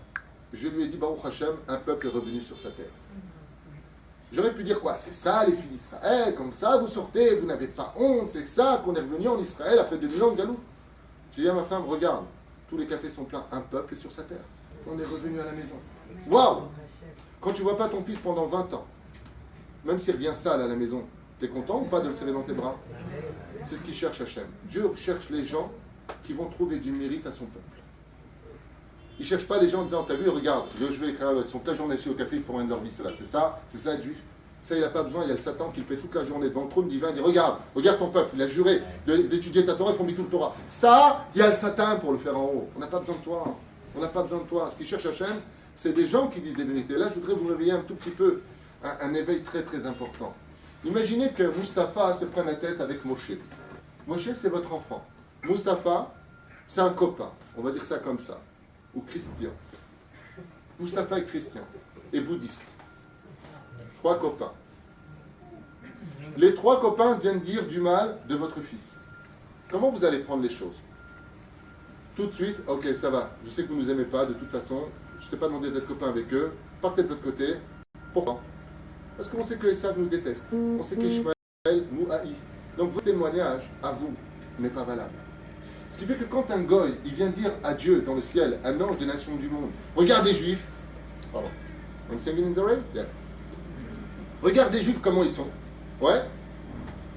Je lui ai dit, Baruch Hashem, un peuple est revenu sur sa terre. J'aurais pu dire quoi? C'est ça les filles d'Israël, comme ça vous sortez, vous n'avez pas honte, c'est ça qu'on est revenu en Israël après 2000 ans de galop. J'ai dit à ma femme, regarde, tous les cafés sont pleins, un peuple est sur sa terre. On est revenu à la maison. Waouh! Quand tu vois pas ton fils pendant 20 ans, même s'il revient sale à la maison, t'es content ou pas de le serrer dans tes bras? C'est ce qu'il cherche Hachem. Dieu cherche les gens qui vont trouver du mérite à son peuple. Il ne cherche pas les gens en disant, t'as vu, regarde, je vais les créer, ils sont toute la journée ici au café, ils font rien de leur vie, cela. C'est ça être juif. Ça, il n'a pas besoin, il y a le Satan qui le fait toute la journée devant le trône divin, il dit, regarde ton peuple, il a juré d'étudier ta Torah, ils font tout le Torah. Ça, il y a le Satan pour le faire en haut. On n'a pas besoin de toi. On n'a pas besoin de toi. Ce qu'il cherche Hachem, c'est des gens qui disent des vérités. Là, je voudrais vous réveiller un tout petit peu, un éveil très très important. Imaginez que Mustapha se prenne la tête avec Moshe. Moshe, c'est votre enfant. Mustapha, c'est un copain. On va dire ça comme ça. Ou Christian. Mustapha est chrétien et bouddhiste. 3 copains. Les 3 copains viennent dire du mal de votre fils. Comment vous allez prendre les choses? Tout de suite, ok, ça va. Je sais que vous ne nous aimez pas, de toute façon. Je ne t'ai pas demandé d'être copain avec eux. Partez de votre côté. Pourquoi? Parce qu'on sait que Esav nous déteste. On sait qu'Ishmaël nous haït. Donc votre témoignage, à vous, n'est pas valable. Ce qui fait que quand un goy, il vient dire à Dieu dans le ciel, un ange des nations du monde, regarde les juifs, pardon, I'm singing in the rain? Yeah. Regarde les juifs comment ils sont, ouais,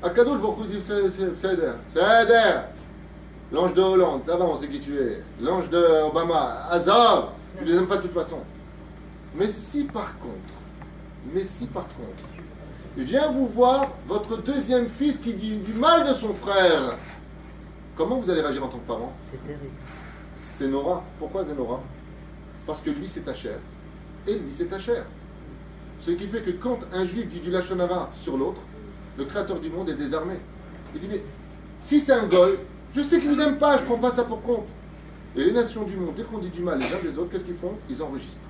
Akadosh Baruch Hu dit, c'est l'ange de Hollande, ça va, on sait qui tu es, l'ange de Obama, Azov, tu les aimes pas de toute façon. Mais si par contre, vient vous voir votre deuxième fils qui dit du mal de son frère, comment vous allez réagir en tant que parent? C'est terrible. C'est Nora. Pourquoi c'est Nora? Parce que lui c'est ta chair et lui c'est ta chair. Ce qui fait que quand un juif dit du Lachon Hara sur l'autre, le créateur du monde est désarmé. Il dit mais si c'est un goy, je sais qu'il ne vous aime pas, je ne prends pas ça pour compte. Et les nations du monde, dès qu'on dit du mal les uns des autres, qu'est-ce qu'ils font? Ils enregistrent.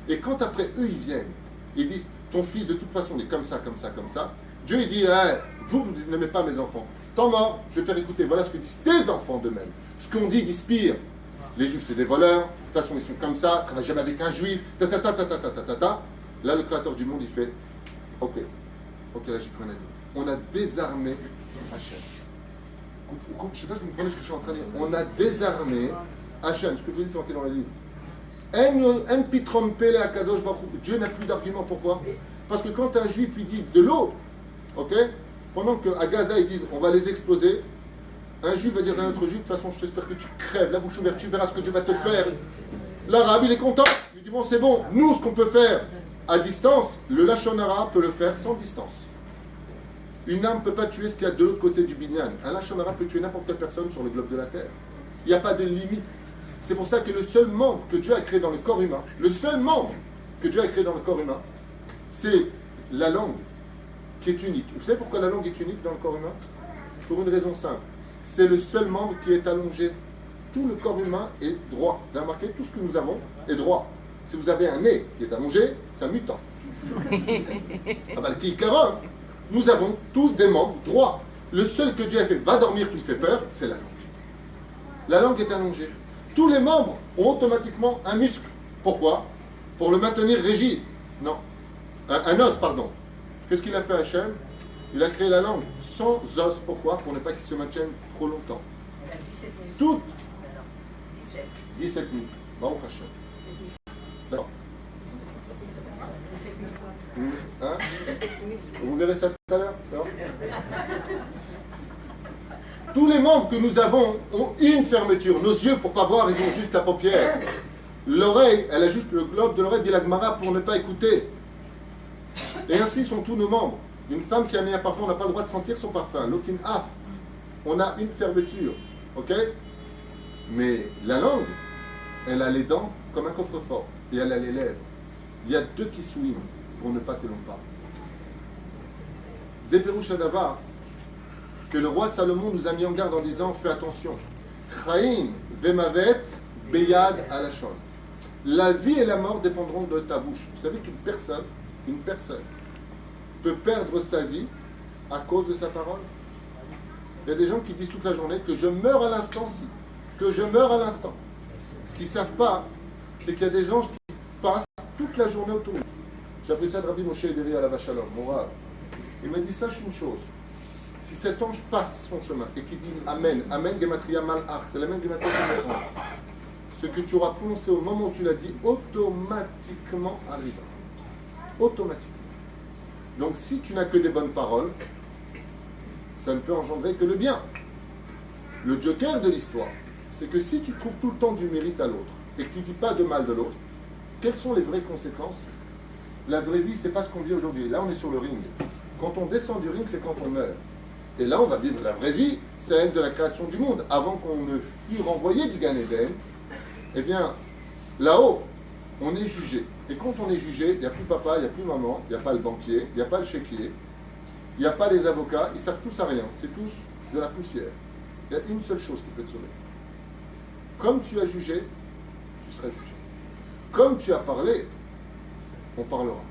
Et quand après eux ils viennent, ils disent ton fils de toute façon il est comme ça, comme ça, comme ça. Dieu il dit vous n'aimez pas mes enfants. Tant mort, je vais te faire écouter. Voilà ce que disent tes enfants d'eux-mêmes. Ce qu'on dit, ils disent pire. Les juifs, c'est des voleurs. De toute façon, ils sont comme ça. Ne travaillent jamais avec un juif. Là, le créateur du monde, il fait ok, là, j'ai plus rien à dire. On a désarmé Hachem. Je ne sais pas si vous comprenez ce que je suis en train de dire. On a désarmé Hachem. Ce que je vous dis, c'est rentré dans la livre. Dieu n'a plus d'argument. Pourquoi? Parce que quand un juif lui dit de l'autre, ok, pendant qu'à Gaza ils disent on va les exploser, un juif va dire d'un autre juif, de toute façon je t'espère que tu crèves, la bouche ouverte, tu verras ce que Dieu va te faire. L'arabe il est content, il dit bon c'est bon, nous ce qu'on peut faire à distance, le Lachon Hara peut le faire sans distance. Une âme ne peut pas tuer ce qu'il y a de l'autre côté du binyan. Un Lachon Hara peut tuer n'importe quelle personne sur le globe de la terre. Il n'y a pas de limite. C'est pour ça que le seul membre que Dieu a créé dans le corps humain, c'est la langue qui est unique. Vous savez pourquoi la langue est unique dans le corps humain? Pour une raison simple. C'est le seul membre qui est allongé. Tout le corps humain est droit. Vous avez remarqué, tout ce que nous avons est droit. Si vous avez un nez qui est allongé, c'est un mutant. Nous avons tous des membres droits. Le seul que Dieu a fait, va dormir, tu me fais peur, c'est la langue. La langue est allongée. Tous les membres ont automatiquement un muscle. Pourquoi? Pour le maintenir rigide. Non. Un os, pardon. Qu'est-ce qu'il a fait Hachem? Il a créé la langue sans os. Pourquoi? Pour ne pas qu'il se maintienne trop longtemps. Toutes 17 minutes. Baruch Hachem. D'accord. Hein? Vous verrez ça tout à l'heure. Tous les membres que nous avons ont une fermeture. Nos yeux, pour ne pas voir, ils ont juste la paupière. L'oreille, elle a juste le globe de l'oreille, dit la Gemara, pour ne pas écouter. Et ainsi sont tous nos membres. Une femme qui a mis un parfum, on n'a pas le droit de sentir son parfum. L'autre, on a une fermeture. Ok? Mais la langue, elle a les dents comme un coffre-fort. Et elle a les lèvres. Il y a 2 qui souillent pour ne pas que l'on parle. Zéperouch Hadavar, que le roi Salomon nous a mis en garde en disant fais attention. Chaim vemavet beyad alashon. La vie et la mort dépendront de ta bouche. Vous savez qu'une personne peut perdre sa vie à cause de sa parole. Il y a des gens qui disent toute la journée que je meurs à l'instant si, que je meurs à l'instant. Ce qu'ils ne savent pas, c'est qu'il y a des gens qui passent toute la journée autour. J'ai appris ça de Rabbi Moshe Ederi à la Vachalom, mon rave. Il m'a dit, sache une chose. Si cet ange passe son chemin et qu'il dit Amen, Amen Gematria Malach, c'est la même Gematria que le ce que tu auras prononcé au moment où tu l'as dit, automatiquement arrivera. Automatiquement. Donc si tu n'as que des bonnes paroles, ça ne peut engendrer que le bien. Le joker de l'histoire, c'est que si tu trouves tout le temps du mérite à l'autre et que tu ne dis pas de mal de l'autre, quelles sont les vraies conséquences? La vraie vie, c'est pas ce qu'on vit aujourd'hui. Là, on est sur le ring. Quand on descend du ring, c'est quand on meurt. Et là, on va vivre la vraie vie, celle de la création du monde. Avant qu'on ne fût renvoyé du Gan Eden, eh bien, là-haut, on est jugé. Et quand on est jugé, il n'y a plus papa, il n'y a plus maman, il n'y a pas le banquier, il n'y a pas le chéquier, il n'y a pas les avocats, ils savent tous à rien. C'est tous de la poussière. Il y a une seule chose qui peut te sauver. Comme tu as jugé, tu seras jugé. Comme tu as parlé, on parlera.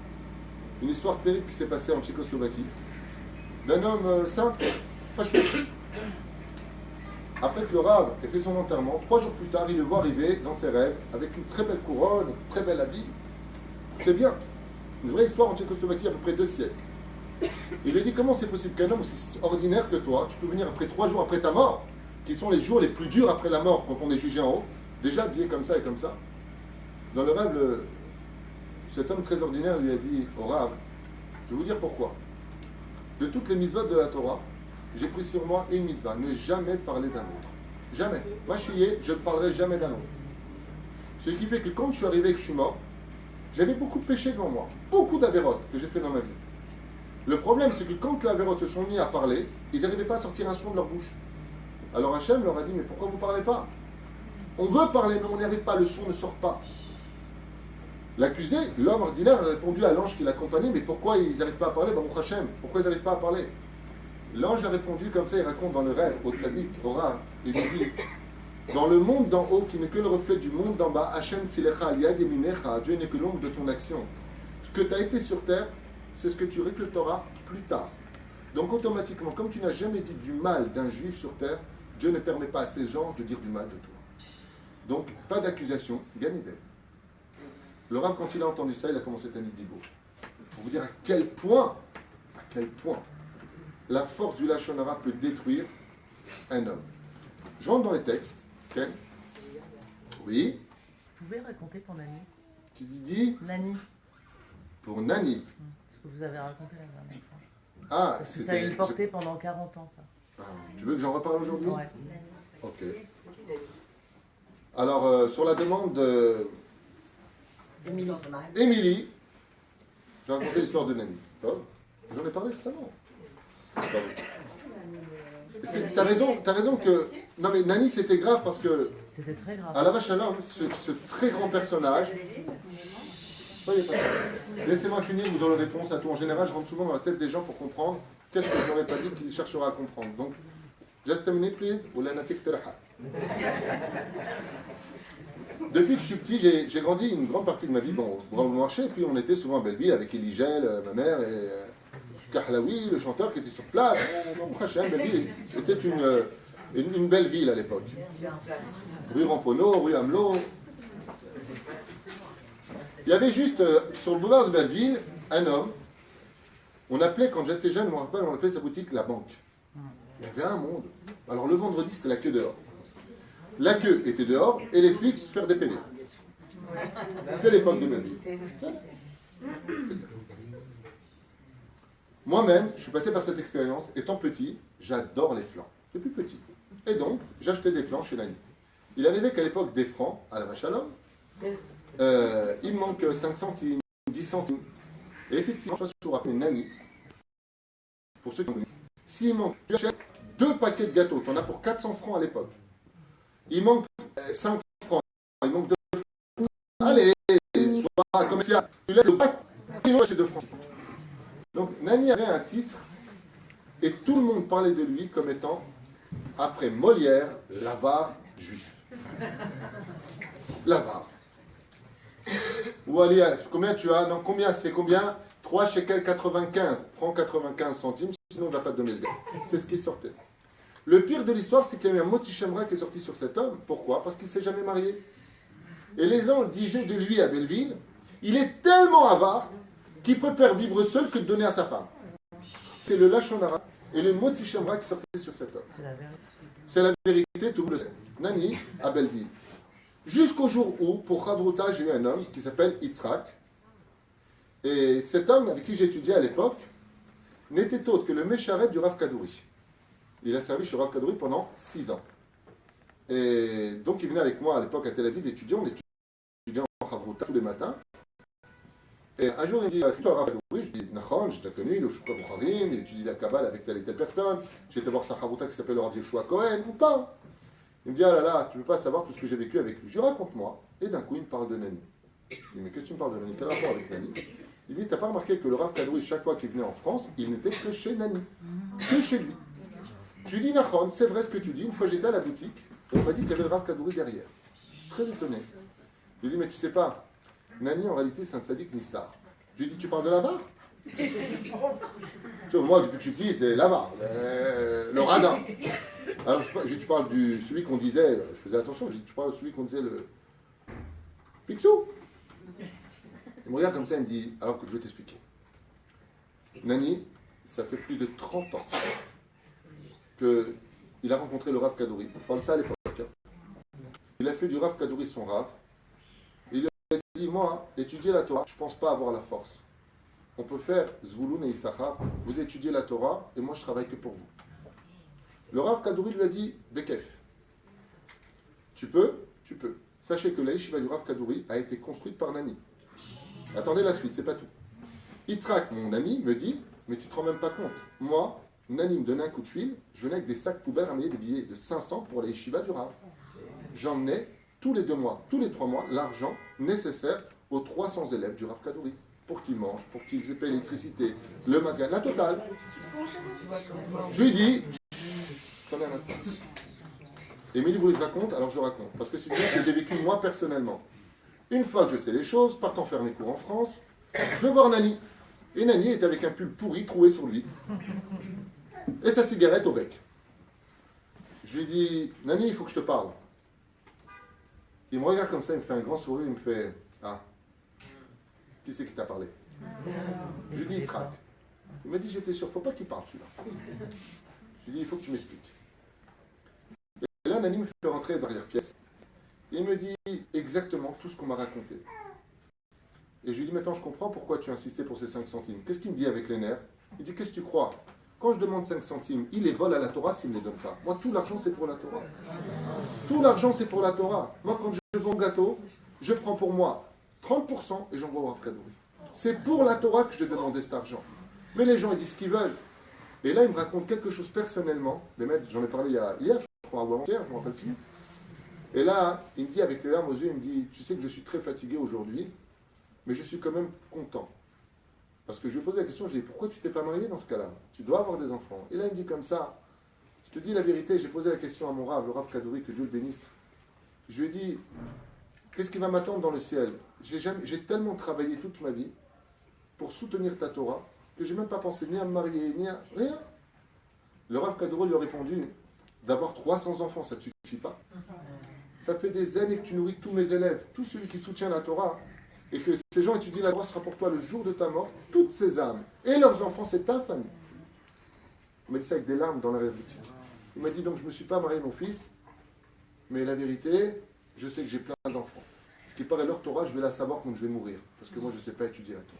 Une histoire terrible qui s'est passée en Tchécoslovaquie d'un homme simple, fâcheux. Après que le Rav ait fait son enterrement, 3 jours plus tard, il le voit arriver dans ses rêves avec une très belle couronne, un très bel habit. Très bien. Une vraie histoire en Tchécoslovaquie à peu près 2 siècles. Il lui dit comment c'est possible qu'un homme aussi ordinaire que toi, tu peux venir après 3 jours après ta mort, qui sont les jours les plus durs après la mort, quand on est jugé en haut, déjà habillé comme ça et comme ça. Dans le rêve, cet homme très ordinaire lui a dit au Rav, je vais vous dire pourquoi. De toutes les mitzvot de la Torah, j'ai pris sur moi une mitzvah, ne jamais parler d'un autre. Jamais. Moi, je ne parlerai jamais d'un autre. Ce qui fait que quand je suis arrivé et que je suis mort, j'avais beaucoup de péchés devant moi, beaucoup d'avérotes que j'ai fait dans ma vie. Le problème, c'est que quand les avérotes se sont mis à parler, ils n'arrivaient pas à sortir un son de leur bouche. Alors Hachem leur a dit, mais pourquoi vous ne parlez pas? On veut parler, mais on n'y arrive pas, le son ne sort pas. L'accusé, l'homme ordinaire, a répondu à l'ange qui l'accompagnait, mais pourquoi ils n'arrivent pas à parler? Baruch Hashem, pourquoi ils n'arrivent pas à parler? L'ange a répondu comme ça, il raconte dans le rêve, au tzaddik, au Rav, il lui dit, dans le monde d'en haut, qui n'est que le reflet du monde d'en bas, Hashem tzilecha aliyad yeminecha, Dieu n'est que l'ombre de ton action. Ce que tu as été sur terre, c'est ce que tu récolteras plus tard. Donc automatiquement, comme tu n'as jamais dit du mal d'un juif sur terre, Dieu ne permet pas à ces gens de dire du mal de toi. Donc, pas d'accusation, Gan Eden. Le Rav, quand il a entendu ça, il a commencé à dire Dibo. Pour vous dire à quel point, la force du Lachon Hara peut détruire un homme. Je rentre dans les textes. Okay. Oui. Vous pouvez raconter pour Nani? Qui dit Nani. Pour Nani. Ce que vous avez raconté la dernière fois. Ah, parce que ça a une portée pendant 40 ans, ça. Ah, tu veux que j'en reparle aujourd'hui? Ouais. Ok. Alors, sur la demande Émilie, j'ai raconté l'histoire de Nani. J'en ai parlé récemment. T'as raison que... Non mais Nani c'était grave parce que... C'était très grave. À la vache à l'homme, ce très grand personnage... Soyez pas... Laissez-moi finir, vous aurez réponse à tout. En général, je rentre souvent dans la tête des gens pour comprendre qu'est-ce que je n'aurais pas dit qu'il cherchera à comprendre. Donc, just a minute please, ou la natik teraha. Depuis que je suis petit, j'ai grandi une grande partie de ma vie au Grand Marché, et puis on était souvent à Belleville avec Eligel, ma mère, et Kahlaoui, le chanteur qui était sur place. Belleville, c'était une belle ville à l'époque. Rue Ramponneau, rue Hamelot. Il y avait juste, sur le boulevard de Belleville, un homme. On appelait, quand j'étais jeune, on appelait sa boutique La Banque. Il y avait un monde. Alors le vendredi, c'était la queue dehors. La queue était dehors et les flics se faire dépeler. C'est l'époque de Belleville. Moi-même, je suis passé par cette expérience. Étant petit, j'adore les flancs. Depuis petit. Et donc, j'achetais des flancs chez Nani. Il arrivait qu'à l'époque des francs, à la vache à l'homme, il manque 5 centimes, 10 centimes. Et effectivement, je passe sur rappeler Nani. Pour ceux qui ont connu. S'il manque, tu achètes 2 paquets de gâteaux. Tu en as pour 400 francs à l'époque. Il manque 5 francs. Il manque 2 francs. Allez, sois commercial. Tu laisses le paquet chez 2 francs. Donc, Nani avait un titre Et tout le monde parlait de lui comme étant, après Molière, l'avare juif. L'avare. Ou allez, combien tu as? Non, combien c'est combien? 3 shekels 95. Prends 95 centimes, sinon on ne va pas te donner le gain. C'est ce qui sortait. Le pire de l'histoire, c'est qu'il y a eu un moti shemra qui est sorti sur cet homme. Pourquoi? Parce qu'il ne s'est jamais marié. Et les gens disaient de lui à Belleville, il est tellement avare qu'il préfère vivre seul que de donner à sa femme. C'est le lachon arabe et le moti shemra qui sortait sur cet homme. C'est la vérité. C'est la vérité, tout le monde le sait. Nani à Belleville. Jusqu'au jour où, pour Chavruta, j'ai eu un homme qui s'appelle Yitzhak. Et cet homme avec qui j'étudiais à l'époque n'était autre que le Mécharet du Rav Kadouri. Il a servi chez Rav Kadouri pendant 6 ans. Et donc il venait avec moi à l'époque à Tel Aviv étudier. On étudiait en Chavruta tous les matins. Et un jour il me dit, toi Rav Kadouri, je dis, Nachon, je l'ai connu, il est au Shouka Bukharim, il étudie la Kabbale avec telle et telle personne. J'ai été voir sa Chavruta qui s'appelle le Rav Yeshua Cohen, ou pas. Il me dit, ah là là, tu ne peux pas savoir tout ce que j'ai vécu avec lui. Je lui raconte-moi. Et d'un coup, il me parle de Nani. Je lui dis, mais qu'est-ce que tu me parles de Nani? Quel rapport avec Nani? Il dit, t'as pas remarqué que le Rav Kadouri, chaque fois qu'il venait en France, il n'était que chez Nani. Que chez lui. Je lui dis, Nachon, c'est vrai ce que tu dis. Une fois, j'étais à la boutique, et on m'a dit qu'il y avait le Rav Kadouri derrière. Très étonné. Je lui dis, mais tu sais pas, Nani, en réalité, c'est un tzaddik nistar. Je lui dis, tu parles de l'avare? Tu vois, moi, depuis que je suis petit, c'est l'avare, le radin. Alors, tu parles de celui qu'on disait, je faisais attention, je dis, tu parles de celui qu'on disait le Picsou. Il me regarde comme ça, il me dit, alors que je vais t'expliquer. Nani, ça fait plus de 30 ans qu'il a rencontré le Rav Kadouri. Je parle de ça à l'époque. Il a fait du Rav Kadouri son Rav. Il lui a dit, moi, étudier la Torah, je ne pense pas avoir la force. On peut faire Zvouloun et Issachar, vous étudiez la Torah, et moi je travaille que pour vous. Le Rav Kadouri lui a dit, Bekef, tu peux? Tu peux. Sachez que la yeshiva du Rav Kadouri a été construite par Nani. Attendez la suite, c'est pas tout. Yitzhak, mon ami, me dit, mais tu te rends même pas compte. Moi, Nani me donnait un coup de fil, je venais avec des sacs poubelles ramener des billets de 500 pour la yeshiva du Rav. J'emmenais tous les 2 mois, tous les 3 mois, l'argent nécessaire aux 300 élèves du Rav Kadouri. Pour qu'ils mangent, pour qu'ils aient l'électricité, le masgan, la totale. Je lui dis, attendez un instant. Émilie vous les raconte, alors je raconte. Parce que c'est bien que j'ai vécu moi personnellement. Une fois que je sais les choses, partant faire mes cours en France, je vais voir Nani. Et Nani est avec un pull pourri troué sur lui. Et sa cigarette au bec. Je lui dis, Nani, il faut que je te parle. Il me regarde comme ça, il me fait un grand sourire, il me fait, ah. Qui c'est qui t'a parlé? Je lui dis Yitzhak. Il m'a dit j'étais sûr, faut pas qu'il parle celui-là. Je lui dis il faut que tu m'expliques. Et là Nani me fait rentrer dans l'arrière-pièce. Il me dit exactement tout ce qu'on m'a raconté. Et je lui dis maintenant je comprends pourquoi tu insistais pour ces 5 centimes. Qu'est-ce qu'il me dit avec les nerfs? Il dit qu'est-ce que tu crois? Quand je demande 5 centimes, il les vole à la Torah s'il ne les donne pas. Moi tout l'argent c'est pour la Torah. Tout l'argent c'est pour la Torah. Moi quand je vends un gâteau, je prends pour moi 30% et j'envoie au Rav Kadouri. C'est pour la Torah que j'ai demandé cet argent. Mais les gens, ils disent ce qu'ils veulent. Et là, ils me racontent quelque chose personnellement. Les maîtres, j'en ai parlé hier, je crois, avant-hier, je ne me rappelle plus. Et là, il me dit, avec les larmes aux yeux, il me dit, tu sais que je suis très fatigué aujourd'hui, mais je suis quand même content. Parce que je lui ai posé la question, je lui ai dit, pourquoi tu t'es pas marié dans ce cas-là? Tu dois avoir des enfants. Et là, il me dit comme ça, je te dis la vérité, j'ai posé la question à mon Rav, le Rav Kadouri, que Dieu le bénisse. Je lui ai dit, qu'est-ce qui va m'attendre dans le ciel? J'ai tellement travaillé toute ma vie pour soutenir ta Torah que je n'ai même pas pensé ni à me marier, ni à rien. Le Rav Kadouri lui a répondu, d'avoir 300 enfants, ça ne te suffit pas. Ça fait des années que tu nourris tous mes élèves, tous ceux qui soutiennent la Torah, et que ces gens étudient la Torah, ce sera pour toi le jour de ta mort, toutes ces âmes, et leurs enfants, c'est ta famille. Il m'a dit ça avec des larmes dans la boutique. Il m'a dit donc je ne me suis pas marié mon fils, mais la vérité, je sais que j'ai plein d'enfants. Ce qui paraît leur Torah, je vais la savoir quand je vais mourir. Parce que moi, je ne sais pas étudier la Torah.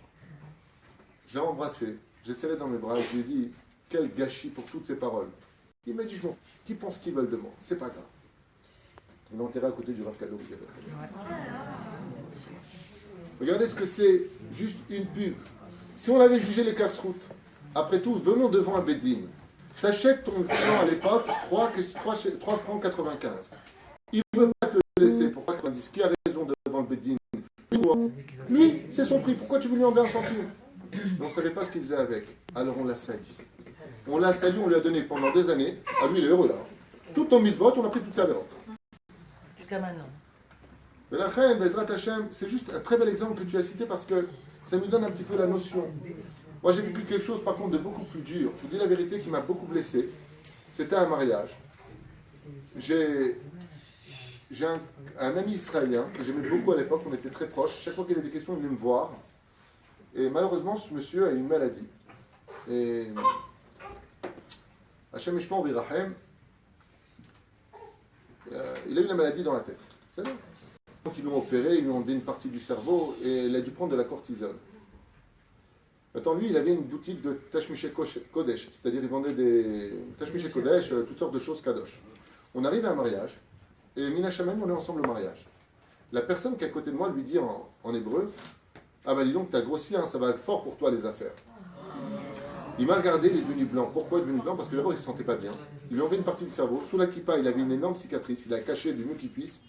Je l'ai embrassé, j'ai serré dans mes bras et je lui ai dit, quel gâchis pour toutes ces paroles. Il m'a dit, je m'en fous. Qui pense qu'ils veulent de moi? C'est pas grave. Il m'a enterré à côté du Rav Kadouri. Regardez ce que c'est, juste une pub. Si on avait jugé les casse-routes, après tout, venons devant un Bédine. T'achètes ton client à l'époque 3 francs 95. Il ne veut pas te le laisser. Pourquoi 90? Qui a raison devant le Bédine? Lui, c'est son prix. Pourquoi tu veux lui enlever un centime? Mais on ne savait pas ce qu'il faisait avec. Alors on l'a sali. on l'a salué, on lui a donné pendant des années. Ah, lui, il est heureux là. Tout ton misvot, on a pris toute sa vérote. Jusqu'à maintenant. Mais la reine, Bezrat Hashem, c'est juste un très bel exemple que tu as cité parce que ça nous donne un petit peu la notion. Moi, j'ai vécu quelque chose, par contre, de beaucoup plus dur. Je vous dis la vérité, qui m'a beaucoup blessé. C'était un mariage. J'ai un ami israélien que j'aimais beaucoup à l'époque, on était très proches. Chaque fois qu'il avait des questions, il venait me voir. Et malheureusement, ce monsieur a une maladie. Et Hachem Ishmael Birahem, il a eu la maladie dans la tête. C'est ça. Donc ils l'ont opéré, ils lui ont enlevé une partie du cerveau et il a dû prendre de la cortisone. Maintenant, lui, il avait une boutique de Tashmiché Kodesh, c'est-à-dire il vendait des Tashmiché Kodesh, toutes sortes de choses Kadosh. On arrive à un mariage, et Mina Shaman, on est ensemble au mariage. La personne qui est à côté de moi lui dit en hébreu, ah ben dis donc, t'as grossi, hein, ça va être fort pour toi les affaires. Il m'a regardé, il est devenu blanc. Pourquoi il est devenu blanc? Parce que d'abord, il ne se sentait pas bien. Il lui a enlevé une partie du cerveau. Sous la kippa, il avait une énorme cicatrice, il a caché du mieux qu'il puisse.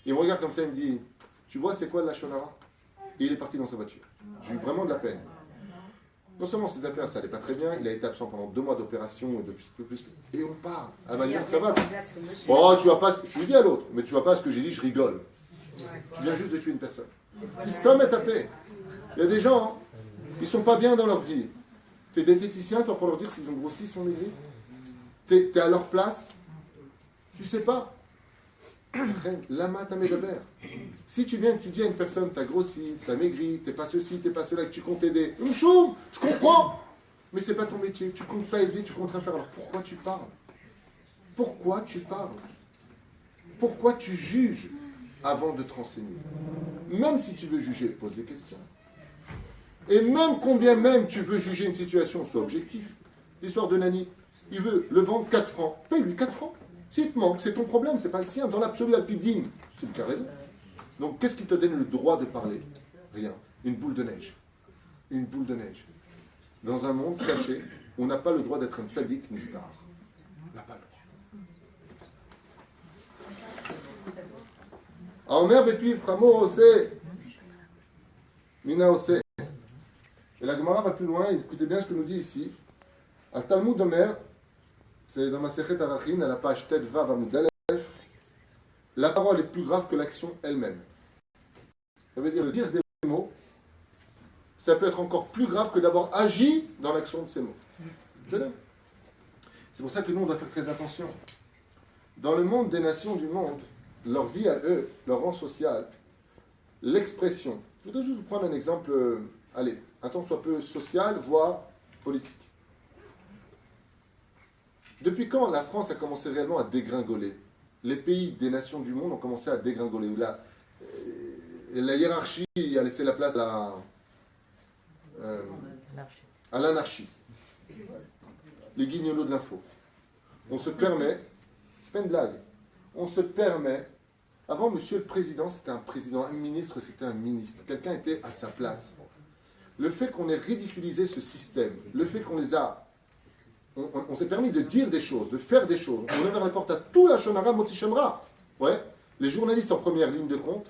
Il me regarde comme ça, il me dit, tu vois, c'est quoi le Lachonara? Et il est parti dans sa voiture. J'ai eu vraiment de la peine. Non seulement ses affaires, ça n'allait pas très bien, il a été absent pendant 2 mois d'opération, et on parle. Ah bah, ça va. Oh, tu vas pas, je lui dis à l'autre, mais tu vois pas ce que j'ai dit, je rigole. Tu viens juste de tuer une personne. Système est tapé. Il y a des gens, ils sont pas bien dans leur vie. Tu es diététicien, toi, pour leur dire s'ils ont grossi, s'ils sont maigris. Tu es à leur place. Tu sais pas. Lama tamedaber. Si tu viens et que tu dis à une personne, tu as grossi, tu as maigri, tu n'es pas ceci, tu n'es pas cela, que tu comptes aider, choum, je comprends. Mais c'est pas ton métier. Tu comptes pas aider, tu comptes rien faire. Alors pourquoi tu parles? Pourquoi tu parles? Pourquoi tu juges avant de te renseigner? Même si tu veux juger, pose des questions. Et même combien même tu veux juger une situation, sois objectif. L'histoire de Nani, il veut le vendre 4 francs. Paye-lui 4 francs. S'il te manque, c'est ton problème, c'est pas le sien. Dans l'absolu alpidine, c'est le cas raison. Donc qu'est-ce qui te donne le droit de parler? Rien. Une boule de neige. Une boule de neige. Dans un monde caché, on n'a pas le droit d'être un tzaddik ni star. On n'a pas le droit. Aomer bepiv chamo ose. Mina ose. Et la Gemara va plus loin, écoutez bien ce que nous dit ici. Al Talmud Omer, c'est dans ma Masechet Arachin, à la page Tet Vav Amud Aleph, la parole est plus grave que l'action elle-même. Ça veut dire le dire des mots, ça peut être encore plus grave que d'avoir agi dans l'action de ces mots. C'est pour ça que nous, on doit faire très attention. Dans le monde des nations du monde, leur vie à eux, leur rang social, l'expression. Je voudrais juste vous prendre un exemple, allez, un temps soit peu social, voire politique. Depuis quand la France a commencé réellement à dégringoler? Les pays des nations du monde ont commencé à dégringoler. Où la hiérarchie a laissé la place à l'anarchie. Les guignolos de l'info. On se permet, c'est pas une blague, on se permet, avant Monsieur le Président, c'était un président, un ministre, c'était un ministre, quelqu'un était à sa place. Le fait qu'on ait ridiculisé ce système, le fait qu'on les a, on s'est permis de dire des choses, de faire des choses, on a ouvert la porte à tout la Shonara Motzi Shemra. Ouais, les journalistes en première ligne de compte,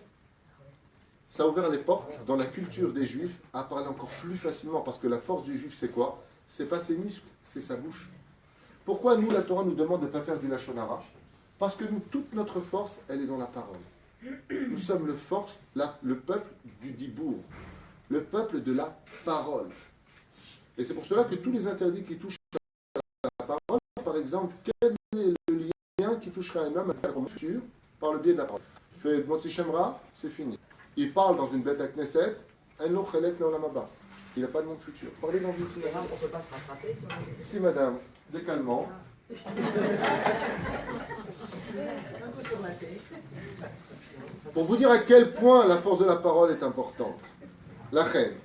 ça a ouvert les portes dans la culture des Juifs à parler encore plus facilement, parce que la force du Juif, c'est quoi? C'est pas ses muscles, c'est sa bouche. Pourquoi nous, la Torah nous demande de ne pas faire du Lachon Hara? Parce que nous, toute notre force, elle est dans la parole. Nous sommes le peuple du Dibour, le peuple de la parole. Et c'est pour cela que tous les interdits qui touchent à la parole, par exemple, quel est le lien qui touchera un homme à son futur par le biais de la parole? Il fait Motzi Shemra, c'est fini. Il parle dans une bête à Knesset, un autre Chelek Leolamaba. Il n'a pas de monde futur. Parlez dans une synagogue. On ne peut pas se rattraper si on est... Si, madame, décalement. Pour vous dire à quel point la force de la parole est importante. La reine.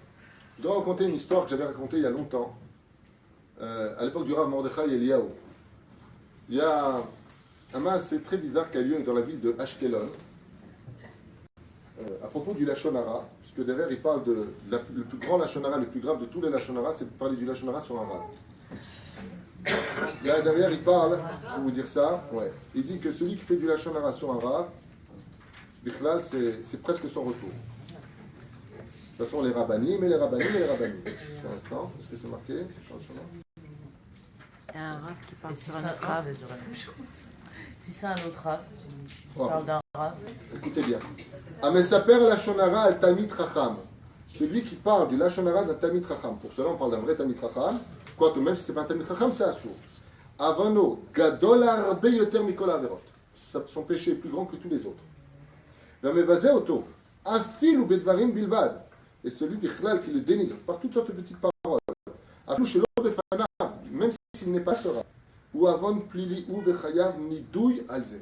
Je voudrais raconter une histoire que j'avais racontée il y a longtemps, à l'époque du Rav Mordechai Eliyahu. Il y a un massé très bizarre qui a lieu dans la ville de Ashkelon, à propos du Lachon Hara, puisque derrière il parle le plus grand Lachon Hara, le plus grave de tous les Lachon Hara, c'est de parler du Lachon Hara sur un rab. Là derrière il parle, je vais vous dire ça, ouais. Il dit que celui qui fait du Lachon Hara sur un rab, Bichlal, c'est presque son retour. De toute façon, les rabbanim et les rabbanim et les rabbanim. Juste un instant, est-ce que c'est marqué? C'est pas le chemin. Il y a un rave qui parle Et si sur c'est un un autre rave, rave. j'aurais la même chose. Si c'est un autre rave, tu Ouais. parles d'un rave. Écoutez bien. Amesaper Lachonara al Talmid Chacham. Celui qui parle du Lachonara d'un Talmid Chacham. Pour cela, on parle d'un vrai Talmid Chacham. Quoique, même si ce n'est pas un Talmid Chacham, c'est assourd. Avano, Gadol Arbe Yoter Mikol Averot. Son péché est plus grand que tous les autres. Vamevazé Oto. Afil ou Bedvarim Bilvad. Et celui qui le dénigre par toutes sortes de petites paroles. Aflou Shelo Befana. Même s'il n'est pas sera. Ou Avon Plili ou Bechayav Nidouy Alze.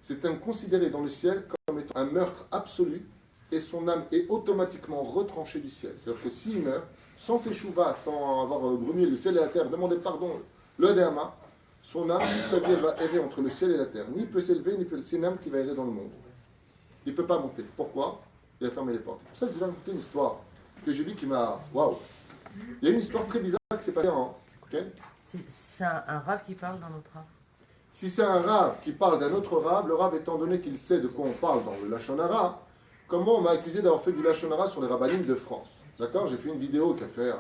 C'est considéré dans le ciel comme étant un meurtre absolu et son âme est automatiquement retranchée du ciel. C'est-à-dire que s'il meurt, sans teshuva, sans avoir brûlé le ciel et la terre, demander pardon, le Dhéama, son âme, toute sa vie, elle va errer entre le ciel et la terre. Ni peut s'élever, ni peut... C'est une âme qui va errer dans le monde. Il ne peut pas monter. Pourquoi? Il a fermé les portes. C'est pour ça que je vais vous raconter une histoire que j'ai vue qui m'a... Waouh! Il y a une histoire très bizarre qui s'est passée en... Okay? C'est un rave qui parle dans notre rave. Si c'est un rave qui parle d'un autre rave, le rave étant donné qu'il sait de quoi on parle dans le Lachon Hara, comment on m'a accusé d'avoir fait du Lachon Hara sur les rabbinim de France. D'accord? J'ai fait une vidéo qui a fait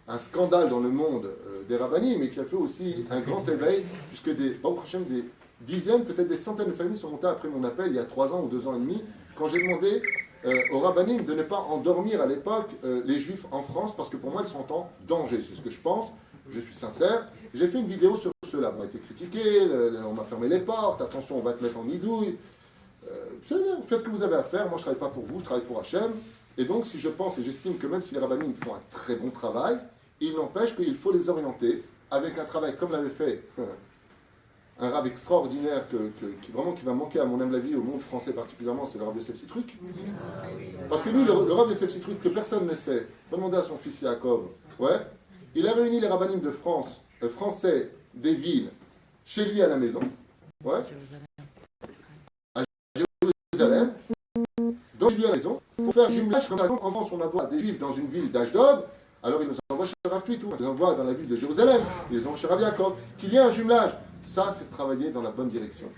un scandale dans le monde des rabbinim, mais qui a fait aussi un grand éveil, puisque des dizaines, peut-être des centaines de familles sont montées après mon appel il y a 3 ans ou 2 ans et demi, quand j'ai demandé aux rabbinim de ne pas endormir à l'époque les juifs en France, parce que pour moi ils sont en danger, c'est ce que je pense, je suis sincère. J'ai fait une vidéo sur cela, on m'a été critiqué, on m'a fermé les portes, attention on va te mettre en nidouille. Faites ce que vous avez à faire, moi je ne travaille pas pour vous, je travaille pour Hachem. Et donc si je pense et j'estime que même si les rabbinim font un très bon travail, il n'empêche qu'il faut les orienter avec un travail comme l'avait fait un rab extraordinaire qui va manquer à mon humble avis au monde français particulièrement, c'est le rab Yosef Sitruk. Parce que lui, le rab Yosef Sitruk, que personne ne sait, demandez à son fils Yaakov, ouais, il a réuni les rabbinim de France, français des villes, chez lui à la maison, ouais, à Jérusalem, dans lui à la maison, pour faire jumelage. Comme par exemple, en France, on envoie des juifs dans une ville d'Ashdod, alors ils nous envoient chez Rav Pitou, ils nous envoient dans la ville de Jérusalem, ils les envoient chez Rav Yaakov, qu'il y ait un jumelage. Ça, c'est travailler dans la bonne direction.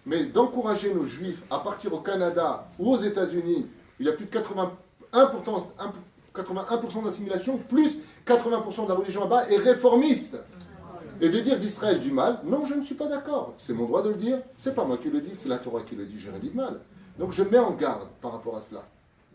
Mais d'encourager nos juifs à partir au Canada ou aux États-Unis, où il y a plus de 81% d'assimilation, plus 80% de la religion là-bas est réformiste. Et de dire d'Israël du mal, non, je ne suis pas d'accord. C'est mon droit de le dire, c'est pas moi qui le dis, c'est la Torah qui le dit, j'ai rien dit de mal. Donc je mets en garde par rapport à cela.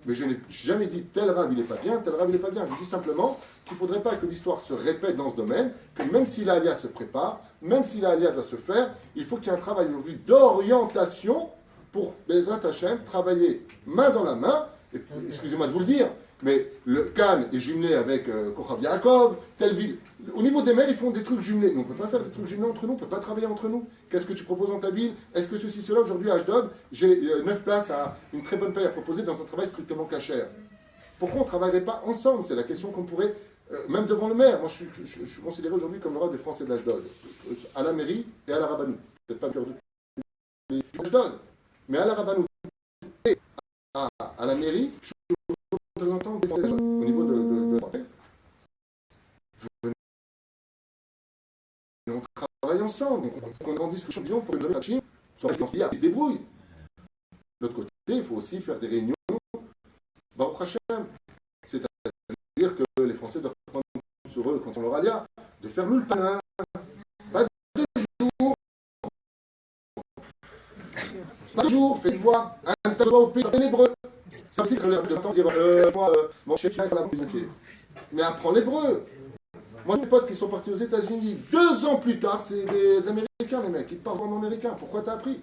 Mais je n'ai jamais dit tel rave il n'est pas bien, tel rave il n'est pas bien. Je dis simplement qu'il ne faudrait pas que l'histoire se répète dans ce domaine, que même si l'Alia se prépare, même si l'Alia va se faire, il faut qu'il y ait un travail aujourd'hui d'orientation pour Bezrat Hashem, travailler main dans la main, et, excusez-moi de vous le dire, mais le Cannes est jumelé avec Kochav Yaakov, telle ville. Au niveau des mails, ils font des trucs jumelés. Mais on ne peut pas faire des trucs jumelés entre nous, on ne peut pas travailler entre nous. Qu'est-ce que tu proposes dans ta ville? Est-ce que ceci, cela? Aujourd'hui à Ashdod, j'ai 9 places à une très bonne paye à proposer dans un travail strictement cachère. Pourquoi on ne travaillerait pas ensemble? C'est la question qu'on pourrait, même devant le maire. Moi, je suis considéré aujourd'hui comme le roi des Français d'Ashdod, à la mairie et à la Rabbanou. Peut-être pas le cœur de Ashdod, mais à la Rabbanou et à la mairie, je suis représentant au niveau de on travaille ensemble, on grandisse le champion pour que nos machines soient qui se débrouillent. De l'autre côté, il faut aussi faire des réunions Baruch Hashem. C'est-à-dire que les Français doivent prendre sur eux, quand on leur a dit, de faire l'ulpana, pas 2 jours, pas 2 jours, faites voir un tas de au pays ténébreux. Ça aussi, de temps dire, moi, mon chef, mais apprends l'hébreu. Moi, mes potes qui sont partis aux États-Unis 2 ans plus tard, c'est des Américains, les mecs, ils parlent en américain. Pourquoi t'as appris?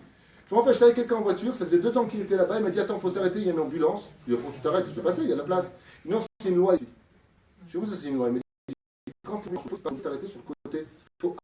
Je me rappelle, j'étais avec quelqu'un en voiture, ça faisait 2 ans qu'il était là-bas, il m'a dit attends, il faut s'arrêter, il y a une ambulance. Je lui ai dit tu t'arrêtes, il se passe, il y a de la place. Non, c'est une loi ici. Je dis où ça, c'est une loi? Il m'a dit quand tu supposes pas t'arrêter sur le côté, il faut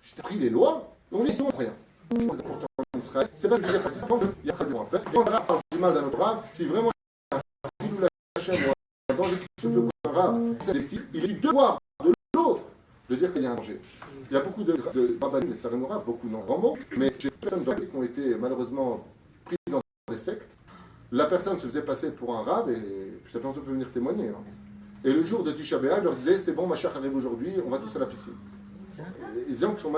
j'ai pris les lois, on les sait rien. C'est important en Israël. C'est pas que je veux dire participant, il y a très bien à faire. Si on a du mal dans notre rave, si vraiment il y a un fil ou la chaîne ou un danger qui se trouve dans un rave, c'est des petits, il est du devoir de l'autre de dire qu'il y a un danger. Il y a beaucoup de rabbanim et de tsarémora, beaucoup non vraiment, mais j'ai des personnes dans qui ont été malheureusement pris dans des sectes. La personne se faisait passer pour un rave et ça peut venir témoigner. Hein. Et le jour de Tisha B'Av, je leur disais c'est bon, ma chère arrive aujourd'hui, on va tous à la piscine. Ils disaient qu'ils sont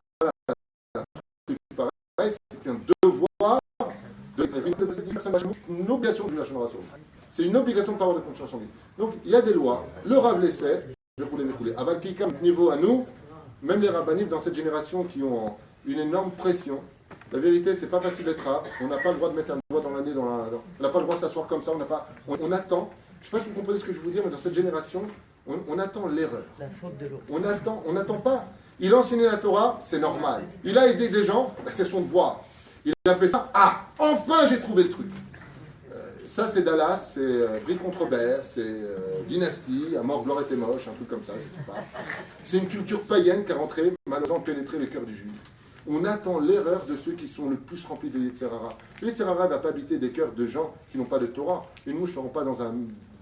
c'est un devoir de une obligation de Lachon Hara sur lui. C'est une obligation de pas avoir de conscience en lui. Donc il y a des lois, le Rav l'essaie, je vais rouler. Aval Kikam, niveau à nous, même les rabbinim dans cette génération qui ont une énorme pression. La vérité, c'est pas facile d'être Rav. On n'a pas le droit de mettre un doigt dans l'année, on n'a pas le droit de s'asseoir comme ça, on attend. Je ne sais pas si vous comprenez ce que je veux vous dire, mais dans cette génération, on attend l'erreur. La faute de l'autre. On n'attend pas. Il a enseigné la Torah, c'est normal. Il a aidé des gens, c'est son devoir. Il a fait ça, enfin j'ai trouvé le truc. Ça c'est Dallas, c'est Brie contre Bert, c'est Dynastie, à mort gloire était moche, un truc comme ça, je ne sais pas. C'est une culture païenne qui a rentré, malheureusement pénétré le cœur du juif. On attend l'erreur de ceux qui sont le plus remplis de Yetzer Hara. Le Yetzer Hara ne va pas habiter des cœurs de gens qui n'ont pas de Torah. Une mouche ne rentre pas dans un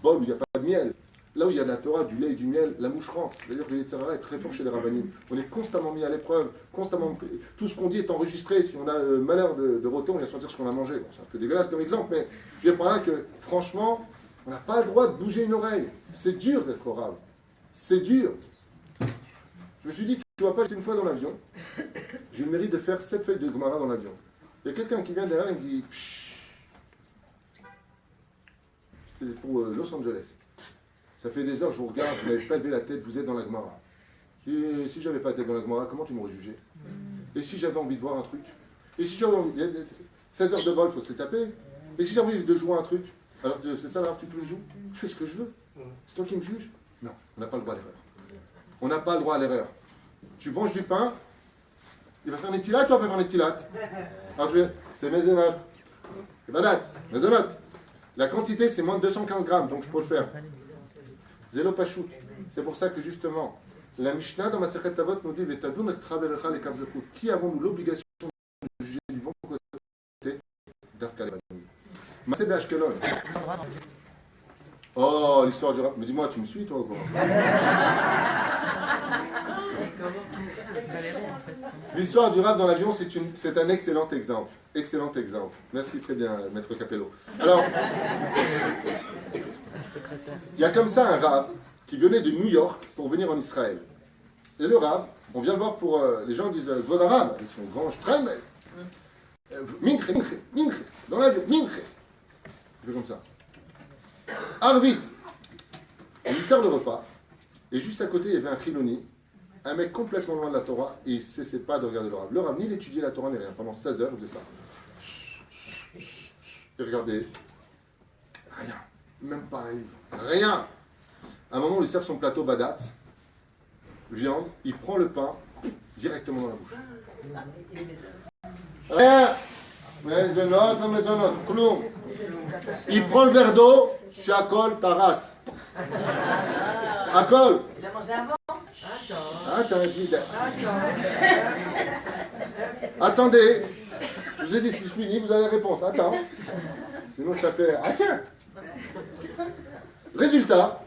bol où il n'y a pas de miel. Là où il y a de la Torah, du lait et du miel, la mouche rentre. C'est-à-dire que le Yetzer Hara est très fort chez les rabbinim. On est constamment mis à l'épreuve, constamment. Tout ce qu'on dit est enregistré. Si on a le malheur de roter, on va sentir ce qu'on a mangé. Bon, c'est un peu dégueulasse comme exemple, mais je veux dire par là que, franchement, on n'a pas le droit de bouger une oreille. C'est dur d'être orabe. C'est dur. Je me suis dit que tu ne vas pas, j'étais une fois dans l'avion. J'ai eu le mérite de faire 7 feuilles de Gemara dans l'avion. Il y a quelqu'un qui vient derrière et me dit c'était pour Los Angeles. Ça fait des heures que je vous regarde, vous n'avez pas levé la tête, vous êtes dans la Gemara. Si j'avais pas la tête dans la Gemara, comment tu m'aurais jugé? Et si j'avais envie de voir un truc? Et si j'avais envie. 16 heures de vol, il faut se les taper. Et si j'ai envie de jouer un truc? Alors c'est ça, alors tu le joues? Je fais ce que je veux. C'est toi qui me juges? Non, on n'a pas le droit à l'erreur. On n'a pas le droit à l'erreur. Tu manges du pain, il va faire un étilat, tu vas pas faire un étilat. Alors c'est mézénot. C'est banat, mézénot. La quantité, c'est moins de 215 grammes, donc je peux le faire. Zélo Pachout. C'est pour ça que justement, la Mishnah dans Masechet Avot nous dit Vetadoun et Traverecha les Kavzekut. Qui avons-nous l'obligation de juger du bon côté d'Afka les Banim? Masé Ashkelon. Oh, l'histoire du rap. Mais dis-moi, tu me suis toi ou quoi? L'histoire du rap dans l'avion, c'est un excellent exemple. Excellent exemple. Merci très bien, Maître Capello. Alors, il y a comme ça un rab qui venait de New York pour venir en Israël. Et le rab, on vient le voir pour... les gens disent « Vod Arab » avec son grand stremel. Minche, dans l'avion, minche. Il fait comme ça. Arvit. On lui sert le repas. Et juste à côté, il y avait un chiloni, un mec complètement loin de la Torah, et il ne cessait pas de regarder le rab. Le rab, ni il étudiait la Torah, ni rien. Pendant 16 heures, il faisait ça. Il regardait. Rien. Même pas un livre. Rien. À un moment, on lui sert son plateau badat, viande, il prend le pain directement dans la bouche. Rien. Maisonnot, cloum. Il prend le verre d'eau, Shakol, Taras. Akol. Il a mangé avant? Attendez. Je vous ai dit, si je finis, vous avez la réponse. Attends. Sinon, ça fait... tiens. Résultat,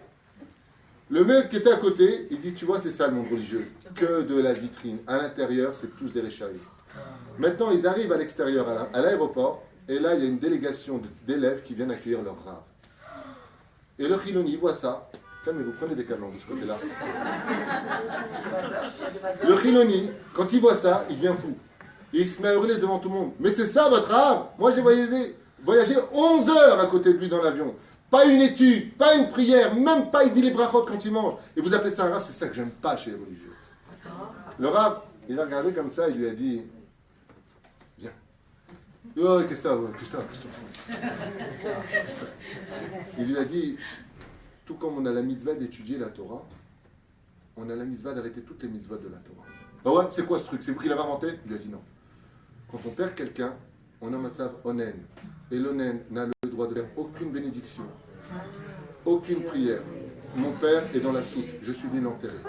le mec qui était à côté, il dit, tu vois, c'est ça le monde religieux. Que de la vitrine. À l'intérieur, c'est tous des réchailles. Maintenant, ils arrivent à l'extérieur, à l'aéroport, et là, il y a une délégation d'élèves qui viennent accueillir leur rave. Et le Chiloni voit ça. Calmez-vous, prenez des calmants de ce côté-là. Le Chiloni, quand il voit ça, il devient fou. Et il se met à hurler devant tout le monde. Mais c'est ça votre rave? Moi, j'ai voyagé 11 heures à côté de lui dans l'avion. Pas une étude, pas une prière, même pas il dit les brachot quand il mange. Et vous appelez ça un rave? C'est ça que j'aime pas chez les religieux. Le rave, il a regardé comme ça, il lui a dit... Viens. Oh, qu'est-ce que t'as? Il lui a dit, tout comme on a la mitzvah d'étudier la Torah, on a la mitzvah d'arrêter toutes les mitzvahs de la Torah. Ah ouais, c'est quoi ce truc? C'est vous qui l'avez inventé? Il lui a dit non. Quand on perd quelqu'un, on a un matzav onen. Et l'onen n'a le droit de faire aucune bénédiction, aucune prière. Mon père est dans la soute, je suis venu l'enterrer.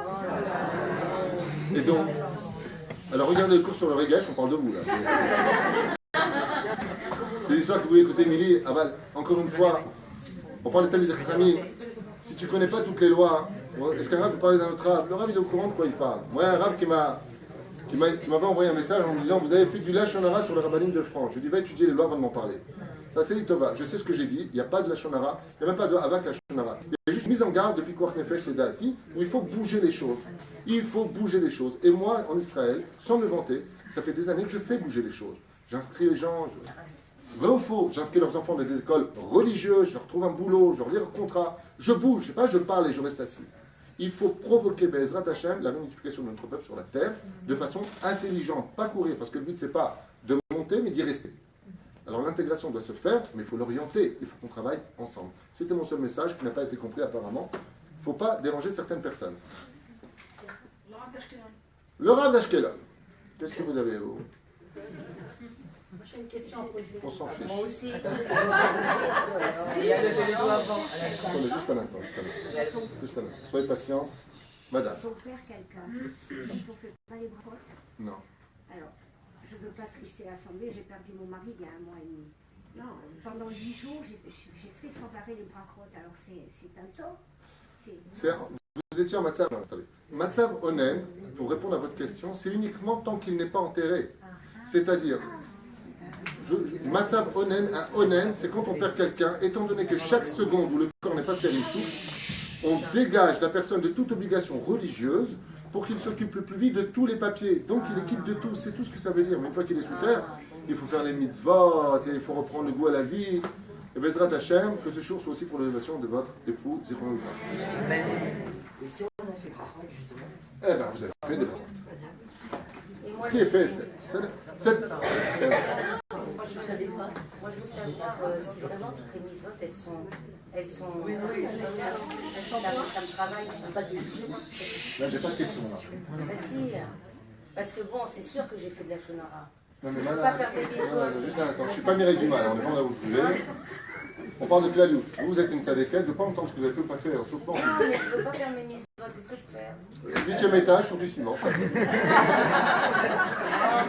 Et donc, alors regardez le cours sur le régèche, on parle de vous là. C'est l'histoire que vous voulez écouter, Émilie. Aval, encore une fois, on parle de Talmid Chachamim. Si tu ne connais pas toutes les lois, est-ce qu'un rab peut parler d'un autre rab? Le rab, il est au courant de quoi il parle. Moi, un rab qui m'avait envoyé un message en me disant, vous avez fait du Lachon Hara sur le rabbanim de France. Je lui ai dit, va étudier les lois avant de m'en parler. Ça, c'est l'Itova. Je sais ce que j'ai dit. Il n'y a pas de Lachon Hara. Il n'y a même pas de Avak Lachon Hara. Il y a juste mise en garde depuis Kouach Nefesh et Dati, où il faut bouger les choses. Il faut bouger les choses. Et moi, en Israël, sans me vanter, ça fait des années que je fais bouger les choses. J'inscris les gens, vrai ou faux, j'inscris leurs enfants dans des écoles religieuses, je leur trouve un boulot, je leur lis leur contrat, je bouge, je sais pas, je parle et je reste assis. Il faut provoquer Bezrat Hashem, la réunification de notre peuple sur la terre, de façon intelligente, pas courir, parce que le but c'est pas de monter, mais d'y rester. Alors l'intégration doit se faire, mais il faut l'orienter, il faut qu'on travaille ensemble. C'était mon seul message qui n'a pas été compris apparemment. Il ne faut pas déranger certaines personnes. Le Rav d'Ashkelon. Qu'est-ce que vous avez, vous? J'ai une question à poser. On s'en fiche. Moi aussi. Il y a levé les doigts avant. Attendez, juste un instant. Juste un instant. Soyez patient. Madame. Son père, quelqu'un, quand on fait pas les bracotes, Non. alors, je veux pas trisser l'assemblée, j'ai perdu mon mari il y a 1 mois et demi. Non, pendant 10 jours, j'ai fait sans arrêt les bracotes, alors c'est un tort. Vous étiez en Matzav. Attendez. Matzav Onen, pour répondre à votre question, c'est uniquement tant qu'il n'est pas enterré. C'est-à-dire, Matzav Onen, un Onen, c'est quand on perd quelqu'un, étant donné que chaque seconde où le corps n'est pas stérile, on dégage la personne de toute obligation religieuse pour qu'il s'occupe le plus vite de tous les papiers. Donc il équipe de tout, c'est tout ce que ça veut dire. Mais une fois qu'il est sous terre, il faut faire les mitzvot, et il faut reprendre le goût à la vie. Et Bezrat Hashem, que ce jour soit aussi pour l'élévation de votre époux, Zichrono Livracha. Et si on a fait parole, justement? Eh bien, vous avez fait des paroles. Et moi, Ce qui est fait, Moi, je veux savoir si vraiment toutes les mitzvot, elles sont ça me travaille, ça. Là, j'ai pas de question. Là. Bah si, parce que bon, c'est sûr que j'ai fait de la shonara. Non, mais Je peux madame, pas faire des non, mitzvot. juste un instant. Je suis pas Mireille Dumas, on est pas là où vous voulez. On parle de Klaliout. Vous êtes une sadéquette, je ne veux pas entendre ce que vous avez fait ou pas fait. Sauf pas. Non, mais je veux pas faire mes mitzvot, qu'est-ce que je peux faire? 8e étage sur du ciment. Non,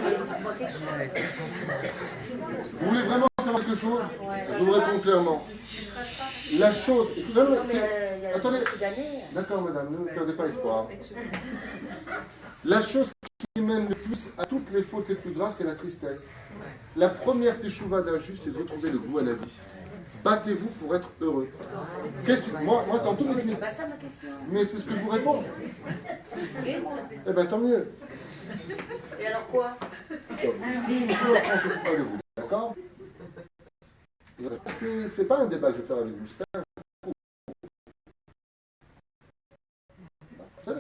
mais dis-moi quelque chose. Vous voulez vraiment savoir quelque chose? Ouais. Je vous réponds clairement. La chose. Non, Non, mais c'est- il y a attendez. beaucoup d'années. D'accord, madame, ne perdez pas espoir. La chose qui mène le plus à toutes les fautes les plus graves, c'est la tristesse. La première teshuva d'un juste, c'est de retrouver le goût à la vie. Battez-vous pour être heureux. Moi, dans tous Mais les c'est pas ça ma question. mais c'est ce que je vous réponds. Et moi? Eh bien, tant mieux. Et alors quoi? Je ne pas de vous, d'accord? C'est pas un débat que je vais faire avec vous, c'est un cours.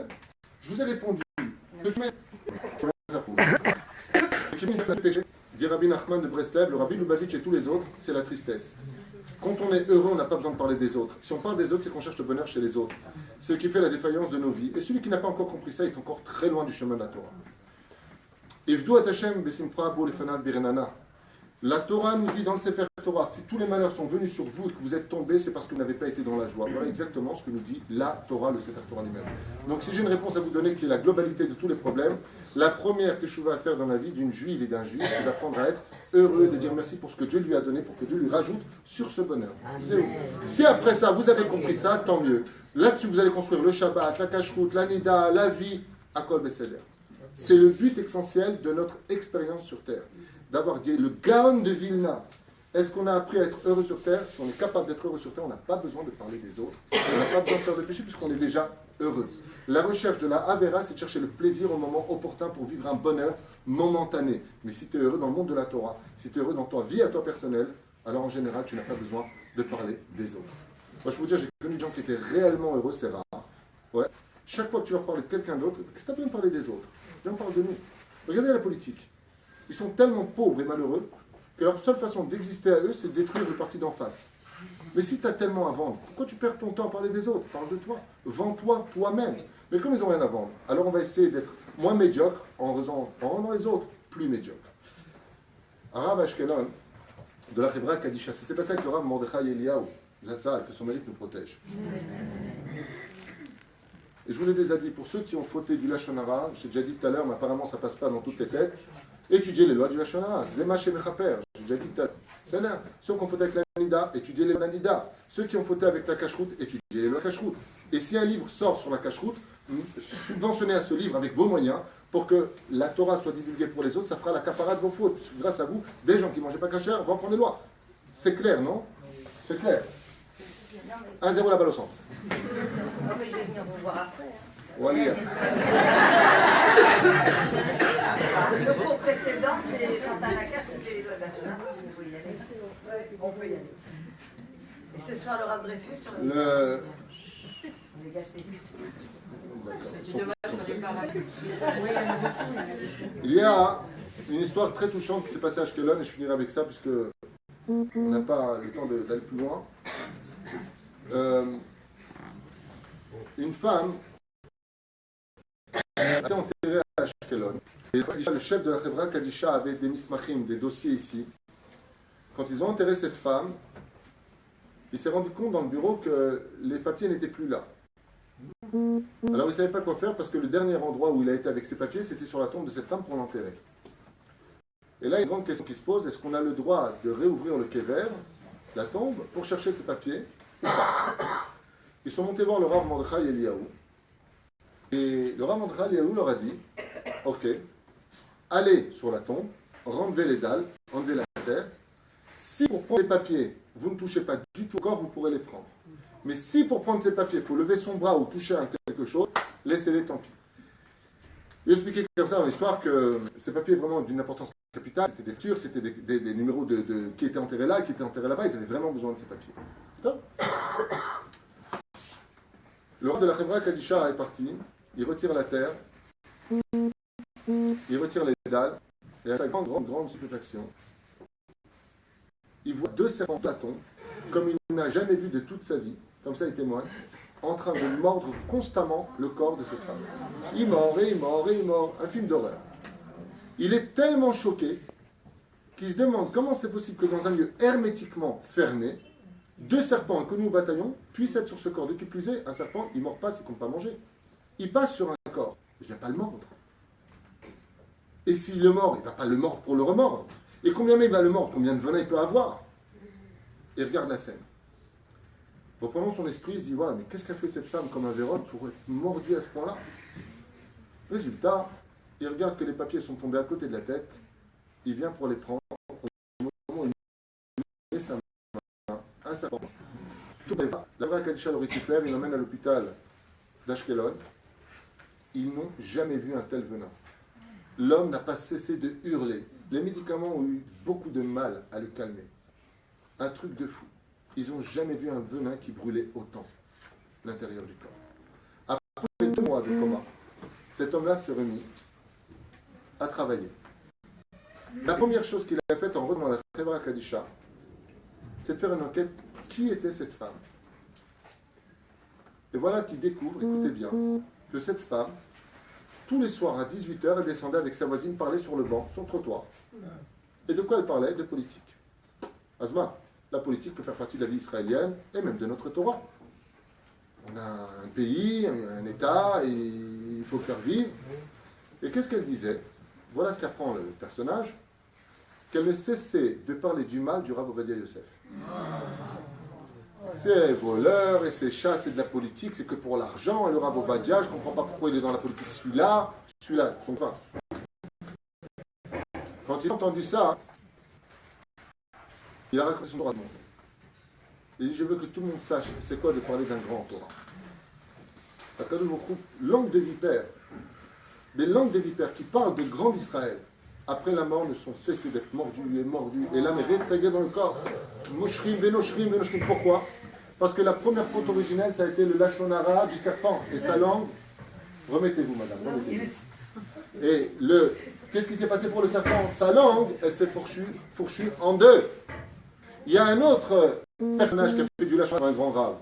Je vous ai répondu. Dit Rabbi Nachman de Breslev, le Rabbi Lubavitch et tous les autres, c'est la tristesse. Quand on est heureux, on n'a pas besoin de parler des autres. Si on parle des autres, c'est qu'on cherche le bonheur chez les autres. C'est ce qui fait la défaillance de nos vies. Et celui qui n'a pas encore compris ça est encore très loin du chemin de la Torah. Ivdu at Hashem besimcha bo lefanav birenana. La Torah nous dit dans le Sefer Torah, si tous les malheurs sont venus sur vous et que vous êtes tombés, c'est parce que vous n'avez pas été dans la joie. Voilà exactement ce que nous dit la Torah, le Sefer Torah lui-même. Donc si j'ai une réponse à vous donner qui est la globalité de tous les problèmes, la première teshuva à faire dans la vie d'une juive et d'un juif, c'est d'apprendre à être heureux, de dire merci pour ce que Dieu lui a donné, pour que Dieu lui rajoute sur ce bonheur. Si après ça, vous avez compris ça, tant mieux. Là-dessus, vous allez construire le Shabbat, la Kashrut, la Nida, la vie, à Kol Beseder. C'est le but essentiel de notre expérience sur Terre. D'avoir dit le Gaon de Vilna. Est-ce qu'on a appris à être heureux sur Terre? Si on est capable d'être heureux sur Terre, on n'a pas besoin de parler des autres. On n'a pas besoin de faire de péché puisqu'on est déjà heureux. La recherche de la Avera, c'est de chercher le plaisir au moment opportun pour vivre un bonheur momentané. Mais si tu es heureux dans le monde de la Torah, si tu es heureux dans ta vie à toi personnelle, alors en général, tu n'as pas besoin de parler des autres. Moi, je peux vous dire, j'ai connu des gens qui étaient réellement heureux, c'est rare. Ouais. Chaque fois que tu leur parles de quelqu'un d'autre, qu'est-ce que tu as besoin de parler des autres? Viens, on parle de nous. Regardez la politique. Ils sont tellement pauvres et malheureux que leur seule façon d'exister à eux, c'est de détruire le parti d'en face. Mais si tu as tellement à vendre, pourquoi tu perds ton temps à parler des autres? Parle de toi. Vends-toi toi-même. Mais comme ils n'ont rien à vendre, alors on va essayer d'être moins médiocre en rendant les autres plus médiocres. Rav Ashkelon, de la Chevra Kadisha, c'est passé avec le Rav Mordechai Eliyahu, Zatzal, que son mérite nous protège. Et je vous l'ai déjà dit, pour ceux qui ont fauté du Lashon Hara, j'ai déjà dit tout à l'heure, mais apparemment ça passe pas dans toutes les têtes, étudiez les lois du Lashon Hara, Zema Shemechaper, j'ai déjà dit tout à l'heure. C'est-à-dire, ceux qui ont fauté avec la Nida, étudiez les lois de la Nida. Ceux qui ont fauté avec la Kashrut, étudiez les lois de la Kashrut. Et si un livre sort sur la Kashrut, subventionnez à ce livre avec vos moyens pour que la Torah soit divulguée pour les autres, ça fera la capara de vos fautes. Parce que grâce à vous, des gens qui ne mangeaient pas kasher vont prendre les lois. C'est clair, non? C'est clair. 1-0 la balle au centre. Non, mais je vais venir vous voir après. Hein. Walia. Le cours précédent, c'est quand à la cache, c'est les doigts de la Shoah. On peut y aller. On peut y aller. Et ce soir, le Rav Dreyfus sur le... On est gâtés. C'est dommage qu'on n'ait pas rappelé. Il y a une histoire très touchante qui s'est passée à Ashkelon, et je finirai avec ça, puisque on n'a pas le temps d'aller plus loin. Une femme a été enterrée à Ashkelon. Et le chef de la Chevra Kadisha avait des mismachim, des dossiers ici. Quand ils ont enterré cette femme, il s'est rendu compte dans le bureau que les papiers n'étaient plus là. Alors il ne savait pas quoi faire parce que le dernier endroit où il a été avec ses papiers, c'était sur la tombe de cette femme pour l'enterrer. Et là, il y a une grande question qui se pose, est-ce qu'on a le droit de réouvrir le kéver, la tombe, pour chercher ses papiers ou pas? Ils sont montés voir le Rav Mordechai Eliyahu. Et le Rav Mordechai Eliyahu leur a dit, ok, allez sur la tombe, enlevez les dalles, enlevez la terre. Si pour prendre les papiers, vous ne touchez pas du tout au corps, vous pourrez les prendre. Mais si pour prendre ces papiers, il faut lever son bras ou toucher à quelque chose, laissez-les, tant pis. Il expliquait comme ça dans l'histoire que ces papiers vraiment d'une importance capitale, c'était des factures, c'était des numéros qui étaient enterrés là, qui étaient enterrés là-bas, ils avaient vraiment besoin de ces papiers. Le roi de la Chevra Kadisha est parti, il retire la terre, il retire les dalles, et à sa grande stupéfaction, il voit deux serpents Platon, comme il n'a jamais vu de toute sa vie, comme ça il témoigne, en train de mordre constamment le corps de cette femme. Il mord et il mord et il mord, un film d'horreur. Il est tellement choqué qu'il se demande comment c'est possible que dans un lieu hermétiquement fermé, deux serpents inconnus au bataillon puissent être sur ce corps. De qui plus est, un serpent, il ne mord pas, c'est qu'on ne peut pas manger. Il passe sur un corps, il ne vient pas le mordre. Et s'il le mord, il ne va pas le mordre pour le remordre. Et combien même il va le mordre, combien de venin il peut avoir? Et regarde la scène. Reprenons son esprit, il se dit, ouais, mais qu'est-ce qu'a fait cette femme comme un véron pour être mordue à ce point-là? Résultat, il regarde que les papiers sont tombés à côté de la tête, il vient pour les prendre, au moment où il met sa main, un serpent. Tout va pas. La vraie Kadisha le récupère, il l'emmène à l'hôpital d'Ashkelon. Ils n'ont jamais vu un tel venin. L'homme n'a pas cessé de hurler. Les médicaments ont eu beaucoup de mal à le calmer. Un truc de fou. Ils n'ont jamais vu un venin qui brûlait autant l'intérieur du corps. Après 2 mois de coma, cet homme-là s'est remis à travailler. La première chose qu'il a faite en revenant à la Chevra Kadisha, c'est de faire une enquête. Qui était cette femme? Et voilà qu'il découvre, écoutez bien, que cette femme, tous les soirs à 18h, elle descendait avec sa voisine parler sur le banc, sur le trottoir. Et de quoi elle parlait? De politique. Azma, la politique peut faire partie de la vie israélienne et même de notre Torah. On a un pays, un État, et il faut le faire vivre. Et qu'est-ce qu'elle disait? Voilà ce qu'apprend le personnage, qu'elle ne cessait de parler du mal du Rav Ovadia Yosef. C'est voleur et c'est chats, c'est de la politique, c'est que pour l'argent. Et le Rav Ovadia, je ne comprends pas pourquoi il est dans la politique. Celui-là, son pain. Quand il a entendu ça, il a raconté son droit de monde. Il dit, je veux que tout le monde sache c'est quoi de parler d'un grand Torah. Langue de vipère, des langues de vipères qui parlent de grand Israël, après la mort, ne sont cessées d'être mordues. Et l'âme est réintégrée dans le corps. Moshrim, benoshrim, benoshrim. Pourquoi? Parce que la première faute originelle, ça a été le lashon hara du serpent. Et sa langue, remettez-vous madame, remettez-vous. Et qu'est-ce qui s'est passé pour le serpent? Sa langue, elle s'est fourchue en deux. Il y a un autre personnage qui a fait du lashon hara, un grand rave.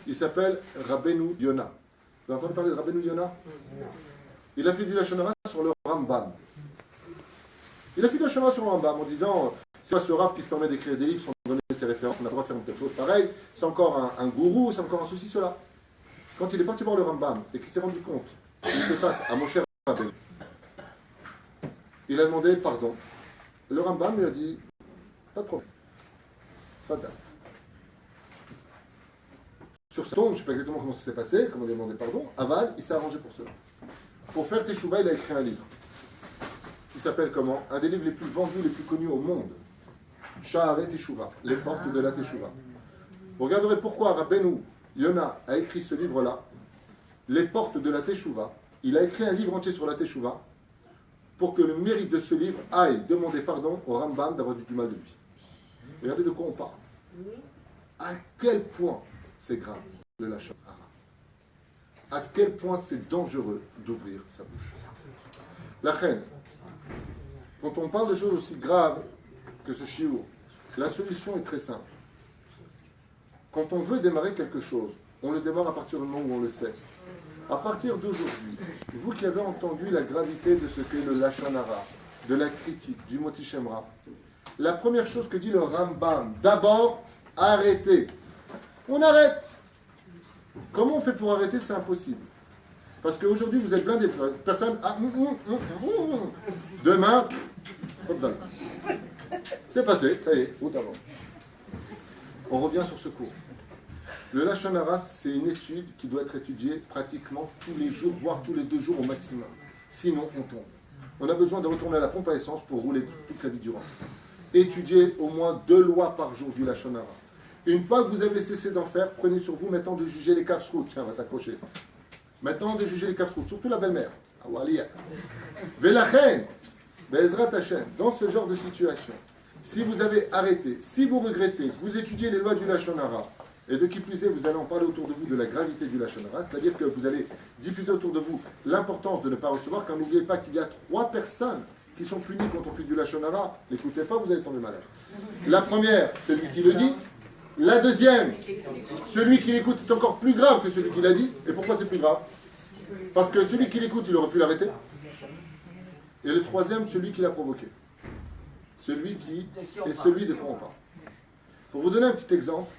Il s'appelle Rabbeinu Yona. Vous avez entendu parler de Rabbeinu Yona? Il a fait du lashon hara sur le Rambam. Il a fait du lashon hara sur le Rambam en disant, c'est pas ce rave qui se permet d'écrire des livres sans donner ses références, on a le droit de faire quelque chose pareil, c'est encore un gourou, c'est encore un ceci, cela. Quand il est parti voir le Rambam et qu'il s'est rendu compte qu'il était face à Moshe Rabbeinu, il a demandé pardon. Le Rambam lui a dit, pas de problème, pas de dame. Sur ce ton, je ne sais pas exactement comment ça s'est passé, comment il a demandé pardon, Aval, il s'est arrangé pour cela. Pour faire Teshuvah, il a écrit un livre qui s'appelle comment? Un des livres les plus vendus, les plus connus au monde. Sha'arei Teshuvah, les portes de la Teshuvah. Vous regarderez pourquoi Rabbeinu Yona a écrit ce livre-là. les portes de la Teshuvah. Il a écrit un livre entier sur la Teshuvah pour que le mérite de ce livre aille demander pardon au Rambam d'avoir dit du mal de lui. Regardez de quoi on parle. À quel point c'est grave le lachon hara. À quel point c'est dangereux d'ouvrir sa bouche. La reine, quand on parle de choses aussi graves que ce shiur, la solution est très simple. Quand on veut démarrer quelque chose, on le démarre à partir du moment où on le sait. À partir d'aujourd'hui, vous qui avez entendu la gravité de ce qu'est le lachon hara, de la critique, du moti shemra, la première chose que dit le Rambam, d'abord, arrêtez. On arrête. Comment on fait pour arrêter? C'est impossible. Parce qu'aujourd'hui, vous êtes plein de personnes. Demain, c'est passé, ça y est, route avant. On revient sur ce cours. Le lachon hara, c'est une étude qui doit être étudiée pratiquement tous les jours, voire tous les 2 jours au maximum. Sinon, on tombe. On a besoin de retourner à la pompe à essence pour rouler toute la vie durant. Étudiez au moins 2 lois par jour du lachon hara. Une fois que vous avez cessé d'en faire, prenez sur vous maintenant de juger les kafsrout. Tiens, va t'accrocher. Maintenant de juger les kafsrout, surtout la belle-mère. Velachen, Be'ezrat Hashem, dans ce genre de situation, si vous avez arrêté, si vous regrettez, vous étudiez les lois du lachon hara, et de qui plus est, vous allez en parler autour de vous de la gravité du lachon hara, c'est-à-dire que vous allez diffuser autour de vous l'importance de ne pas recevoir, car n'oubliez pas qu'il y a 3 personnes qui sont punies quand on fait du lachon hara. N'écoutez pas, vous allez tomber malade. La première, celui qui le dit. La deuxième, celui qui l'écoute est encore plus grave que celui qui l'a dit. Et pourquoi c'est plus grave? Parce que celui qui l'écoute, il aurait pu l'arrêter. Et le troisième, celui qui l'a provoqué. Celui qui est celui de quoi on parle. Pour vous donner un petit exemple,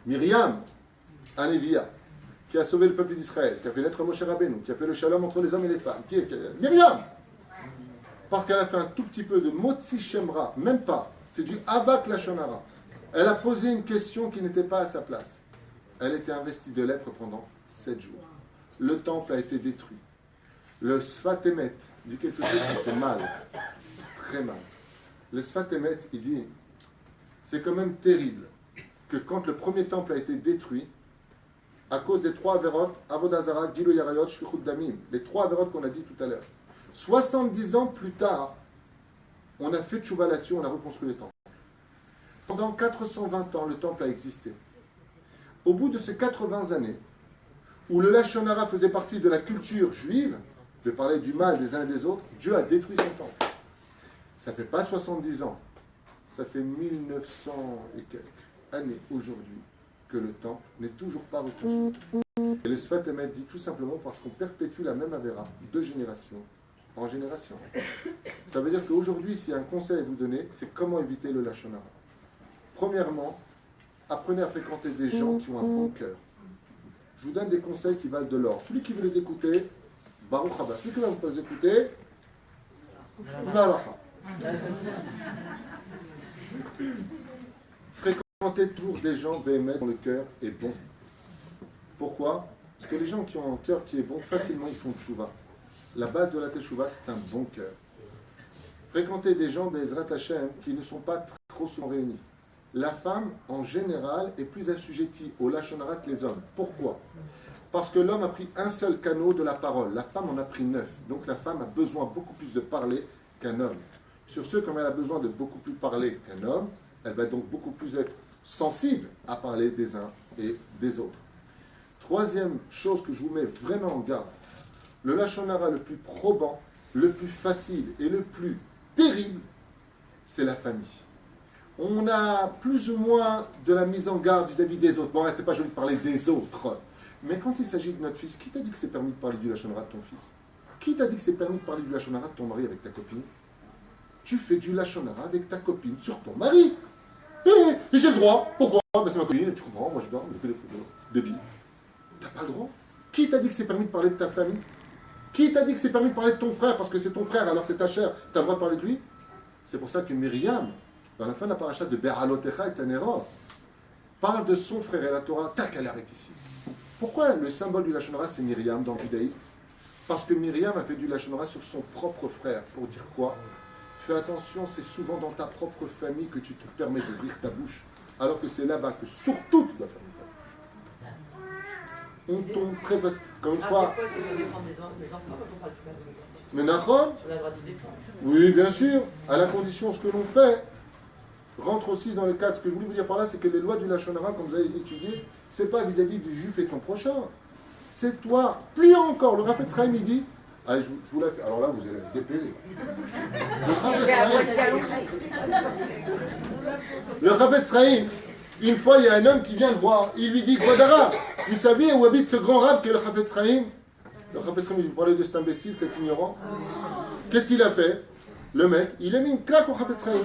Myriam, Anévia, qui a sauvé le peuple d'Israël, qui a fait naître Moshe Rabbeinu, qui a fait le shalom entre les hommes et les femmes, Myriam, parce qu'elle a fait un tout petit peu de motzi shemra, même pas, c'est du avak lachon hara. Elle a posé une question qui n'était pas à sa place. Elle était investie de lèpre pendant 7 jours. Le temple a été détruit. Le Sfat Emet dit quelque chose qui fait mal, très mal. Le Sfat Emet, il dit, c'est quand même terrible que quand le premier temple a été détruit, à cause des 3 averot, Avodah Zara, Gilo Yarayot, Shfichut Damim, les 3 averot qu'on a dit tout à l'heure. 70 ans plus tard, on a fait tchouva là-dessus, on a reconstruit le temple. Pendant 420 ans, le temple a existé. Au bout de ces 80 années, où le lachon hara faisait partie de la culture juive, de parler du mal des uns et des autres, Dieu a détruit son temple. Ça ne fait pas 70 ans, ça fait 1900 et quelques années aujourd'hui que le temple n'est toujours pas reconstruit. Et le Sfat Emet dit tout simplement parce qu'on perpétue la même avéra de génération en génération. Ça veut dire qu'aujourd'hui, s'il y a un conseil à vous donner, c'est comment éviter le lachon hara. Premièrement, apprenez à fréquenter des gens qui ont un bon cœur. Je vous donne des conseils qui valent de l'or. Celui qui veut les écouter, Baruch Haba. Celui qui ne veut pas les écouter, Vlaracha. Fréquentez toujours des gens béhémeth dont le cœur est bon. Pourquoi? Parce que les gens qui ont un cœur qui est bon, facilement ils font tchouva. La base de la teshuva, c'est un bon cœur. Fréquentez des gens, Be'ezrat Hashem, qui ne sont pas trop souvent réunis. La femme, en général, est plus assujettie au lachon hara que les hommes. Pourquoi? Parce que l'homme a pris un seul canot de la parole. La femme en a pris 9. Donc la femme a besoin beaucoup plus de parler qu'un homme. Sur ce, comme elle a besoin de beaucoup plus parler qu'un homme, elle va donc beaucoup plus être sensible à parler des uns et des autres. Troisième chose que je vous mets vraiment en garde, le lachon hara le plus probant, le plus facile et le plus terrible, c'est la famille. On a plus ou moins de la mise en garde vis-à-vis des autres. Bon, c'est pas joli de parler des autres. Mais quand il s'agit de notre fils, qui t'a dit que c'est permis de parler du lachon hara de ton fils? Qui t'a dit que c'est permis de parler du lachon hara de ton mari avec ta copine? Tu fais du lachon hara avec ta copine sur ton mari. Et j'ai le droit. Pourquoi? Ben, c'est ma copine, tu comprends, moi je dors, débile. T'as pas le droit. Qui t'a dit que c'est permis de parler de ta famille? Qui t'a dit que c'est permis de parler de ton frère? Parce que c'est ton frère, alors c'est ta chair, t'as le droit de parler de lui? C'est pour ça que Myriam, dans la fin de la paracha de Be'alotecha et Tanera, parle de son frère et la Torah, tac, elle arrête ici. Pourquoi le symbole du lachon hara c'est Myriam dans le judaïsme? Parce que Myriam a fait du lachon hara sur son propre frère. Pour dire quoi? Fais attention, c'est souvent dans ta propre famille que tu te permets d'ouvrir ta bouche, alors que c'est là-bas que surtout tu dois fermer ta bouche. on tombe très facilement. Comme une Des fois. fois, c'est pour défendre les enfants quand on parle du mal. Mais Nachon, On a le droit de se défendre. oui, bien sûr, à la condition, ce que l'on fait rentre aussi dans le cadre. Ce que je voulais vous dire par là, c'est que les lois du Lachon Hara, comme vous avez étudié, c'est pas vis-à-vis du juif et de son prochain. C'est toi. Plus encore, le Raphet Sraïm, il dit. Allez, je vous la fais. Alors là, vous allez me dépérer. J'ai à moitié allongé. Le Raphet Sraïm, une fois, il y a un homme qui vient le voir. Il lui dit, Gwadara, vous savez où habite ce grand rave qui est le Raphet Sraïm? Le Raphet Sraïm, il vous parlait de cet imbécile, cet ignorant. Qu'est-ce qu'il a fait? Le mec, il a mis une claque au Raphet Sraïm.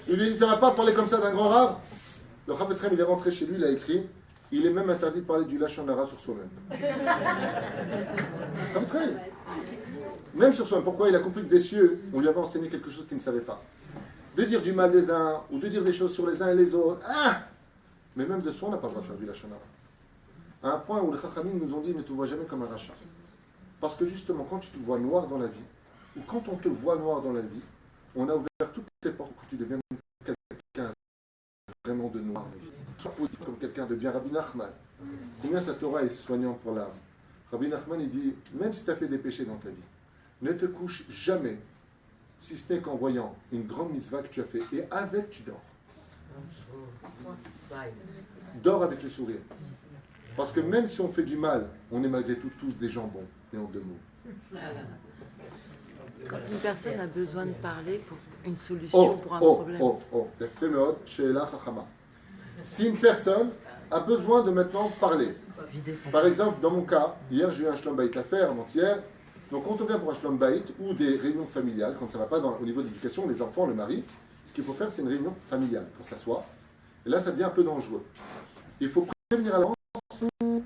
Il lui dit, ça va pas parler comme ça d'un grand rave. Le Raphet Sraïm, il est rentré chez lui, il a écrit, il est même interdit de parler du Lachon Hara sur soi-même. Raphet Sraïm. Même sur soi-même. Pourquoi? Il a compris que des cieux, on lui avait enseigné quelque chose qu'il ne savait pas. De dire du mal des uns, ou de dire des choses sur les uns et les autres. Ah! Mais même de soi, on n'a pas le droit de faire du Lachon Hara. À un point où les Chachamim nous ont dit, ne te vois jamais comme un rachat. Parce que justement, quand tu te vois noir dans la vie, ou quand on te voit noir dans la vie, on a ouvert toutes les portes pour que tu deviennes quelqu'un vraiment de noir. Sois positif comme quelqu'un de bien. Rabbi Nachman, combien sa Torah est soignante pour l'âme. Rabbi Nachman, il dit, même si tu as fait des péchés dans ta vie, ne te couche jamais, si ce n'est qu'en voyant une grande mitzvah que tu as fait, et avec tu dors. Dors avec le sourire. Parce que même si on fait du mal, on est malgré tout tous des gens bons, et en deux mots. Quand une personne a besoin de parler pour une solution pour un problème. Si une personne a besoin de maintenant parler, par exemple, dans mon cas, hier j'ai eu un shlom bayit à faire, avant-hier. Donc quand on vient pour un shlom bayit ou des réunions familiales, quand ça ne va pas au niveau de l'éducation, les enfants, le mari, ce qu'il faut faire, c'est une réunion familiale pour s'asseoir. Et là, ça devient un peu dangereux. Il faut prévenir à l'avance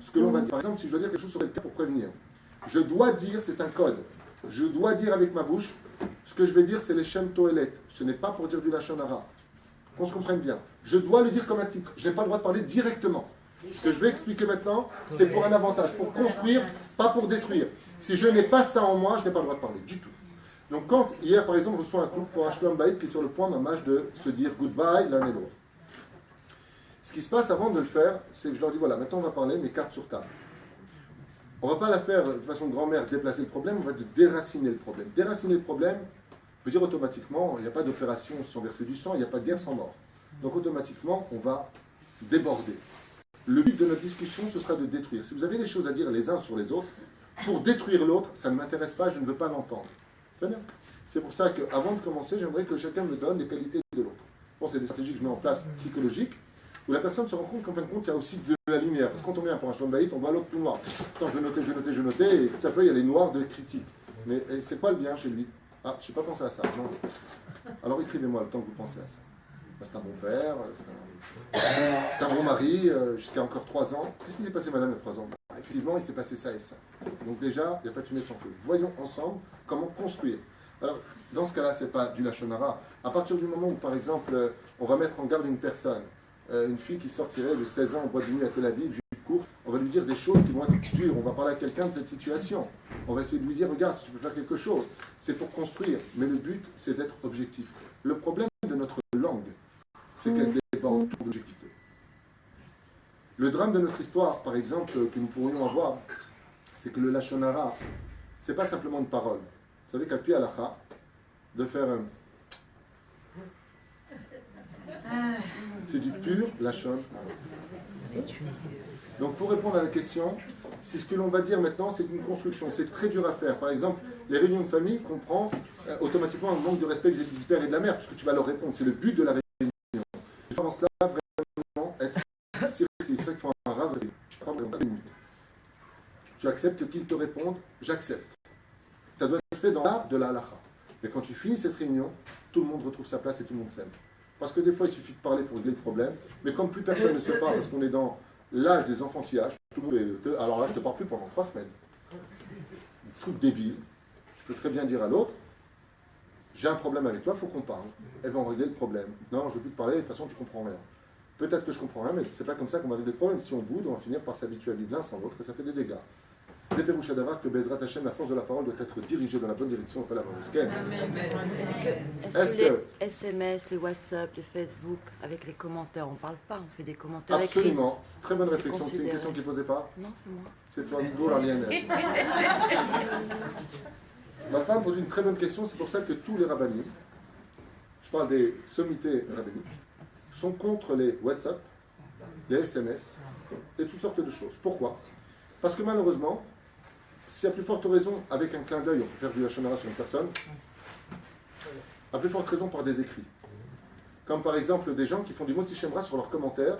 ce que l'on va dire. Par exemple, si je dois dire quelque chose sur quelqu'un pour prévenir, je dois dire, c'est un code, je dois dire avec ma bouche, ce que je vais dire, c'est les Shem Toelet. Ce n'est pas pour dire du Lachon Hara. Qu'on se comprenne bien. Je dois le dire comme un titre. Je n'ai pas le droit de parler directement. Ce que je vais expliquer maintenant, c'est pour un avantage, pour construire, pas pour détruire. Si je n'ai pas ça en moi, je n'ai pas le droit de parler du tout. Donc quand, hier par exemple, je reçois un couple pour un shlom bayit qui est sur le point mamage de se dire goodbye l'un et l'autre. Ce qui se passe avant de le faire, c'est que je leur dis, voilà, maintenant on va parler, mes cartes sur table. On ne va pas la faire de façon grand-mère, déplacer le problème, on va déraciner le problème. Déraciner le problème veut dire automatiquement, il n'y a pas d'opération sans verser du sang, il n'y a pas de guerre sans mort. Donc automatiquement, on va déborder. Le but de notre discussion, ce sera de détruire. Si vous avez des choses à dire les uns sur les autres, pour détruire l'autre, ça ne m'intéresse pas, je ne veux pas l'entendre. C'est pour ça qu'avant de commencer, j'aimerais que chacun me donne les qualités de l'autre. Bon, c'est des stratégies que je mets en place psychologiques, où la personne se rend compte qu'en fin de compte, il y a aussi de la lumière. Parce que quand on vient pour un shlom bayit, on voit l'autre tout noir. Attends, je notais, et tout à fait, il y a les noirs de critique. Mais c'est pas le bien chez lui. Ah, je n'ai pas pensé à ça, mince. Alors écrivez-moi le temps que vous pensez à ça. Ben, c'est un bon père, c'est un bon mari, jusqu'à encore 3 ans. Qu'est-ce qui s'est passé, madame, il y a 3 ans? Ben, effectivement, il s'est passé ça et ça. Donc déjà, il n'y a pas de fumée sans feu. Voyons ensemble comment construire. Alors, dans ce cas-là, ce n'est pas du Lachon Hara. À partir du moment où, par exemple, on va mettre en garde une personne, une fille qui sortirait de 16 ans en boîte de nuit à Tel Aviv, jupe court, on va lui dire des choses qui vont être dures. On va parler à quelqu'un de cette situation. On va essayer de lui dire, regarde, si tu peux faire quelque chose. C'est pour construire. Mais le but, c'est d'être objectif. Le problème de notre langue, c'est qu'elle déborde toute objectivité. Le drame de notre histoire, par exemple, que nous pourrions avoir, c'est que le Lachon Hara, ce n'est pas simplement une parole. Vous savez qu'à Pi Halacha, de faire c'est du pur Lachon Hara. Donc pour répondre à la question, c'est ce que l'on va dire maintenant, c'est une construction, c'est très dur à faire. Par exemple, les réunions de famille comprend automatiquement un manque de respect vis-à-vis du père et de la mère, puisque tu vas leur répondre, c'est le but de la réunion. Il faut en cela vraiment être sérieux, c'est ça qu'il faut un rave. Tu parles dans 1 minute. Tu acceptes qu'ils te répondent, j'accepte. Ça doit être fait dans l'art de la halacha. Mais quand tu finis cette réunion, tout le monde retrouve sa place et tout le monde s'aime. Parce que des fois, il suffit de parler pour régler le problème, mais comme plus personne ne se parle, parce qu'on est dans l'âge des enfantillages, tout le monde est... Alors là, je ne te parle plus pendant 3 semaines. Un truc débile. Tu peux très bien dire à l'autre, j'ai un problème avec toi, il faut qu'on parle. Elle va en régler le problème. Non, je ne veux plus te parler, de toute façon, tu ne comprends rien. Peut-être que je comprends rien, mais c'est pas comme ça qu'on va régler le problème. Si on boude, on va finir par s'habituer à vivre l'un sans l'autre, et ça fait des dégâts. Déperoucha d'avoir que Bezrat Hashem, la force de la parole doit être dirigée dans la bonne direction et pas la mauvaise. Est-ce que les SMS, les WhatsApp, les Facebook, avec les commentaires, on parle pas, on fait des commentaires écrits. Absolument. Très bonne réflexion. C'est une question qui ne posait pas. Non, c'est moi. C'est toi, Nigo, l'Arlienne. Ma femme pose une très bonne question. C'est pour ça que tous les rabbinis, je parle des sommités rabbiniques, sont contre les WhatsApp, les SMS et toutes sortes de choses. Pourquoi? Parce que malheureusement, si à plus forte raison, avec un clin d'œil, on peut faire du lachon hara sur une personne, à plus forte raison par des écrits. Comme par exemple des gens qui font du mot Shemra sur leurs commentaires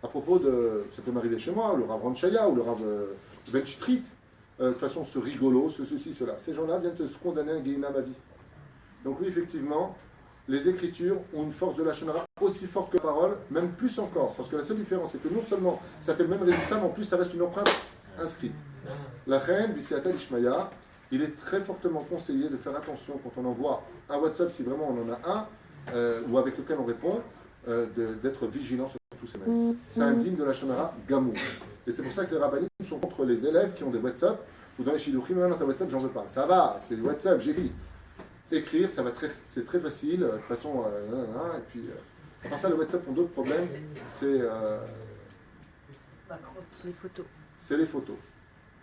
à propos de, ça peut m'arriver chez moi, le Rav Ranchaya ou le Rav Ben Chitrit, de façon ce rigolo, ceci, cela. Ces gens-là viennent se condamner à un Gehinam à vie. Donc oui, effectivement, les écritures ont une force de lachon hara aussi forte que la parole, même plus encore. Parce que la seule différence, c'est que non seulement ça fait le même résultat, mais en plus ça reste une empreinte inscrite. La reine, Bisiata Ishmaïa, il est très fortement conseillé de faire attention quand on envoie un WhatsApp, si vraiment on en a un, ou avec lequel on répond, d'être vigilant sur tous ces mails. C'est indigne de la Shonara Gamou. Et c'est pour ça que les rabbinim sont contre les élèves qui ont des WhatsApp, ou dans les Shidduchim, non, ta WhatsApp, j'en veux pas. Ça va, c'est du WhatsApp, j'ai lu. Écrire, c'est très facile, de toute façon, et puis, enfin ça, le WhatsApp ont d'autres problèmes, c'est les photos. C'est les photos.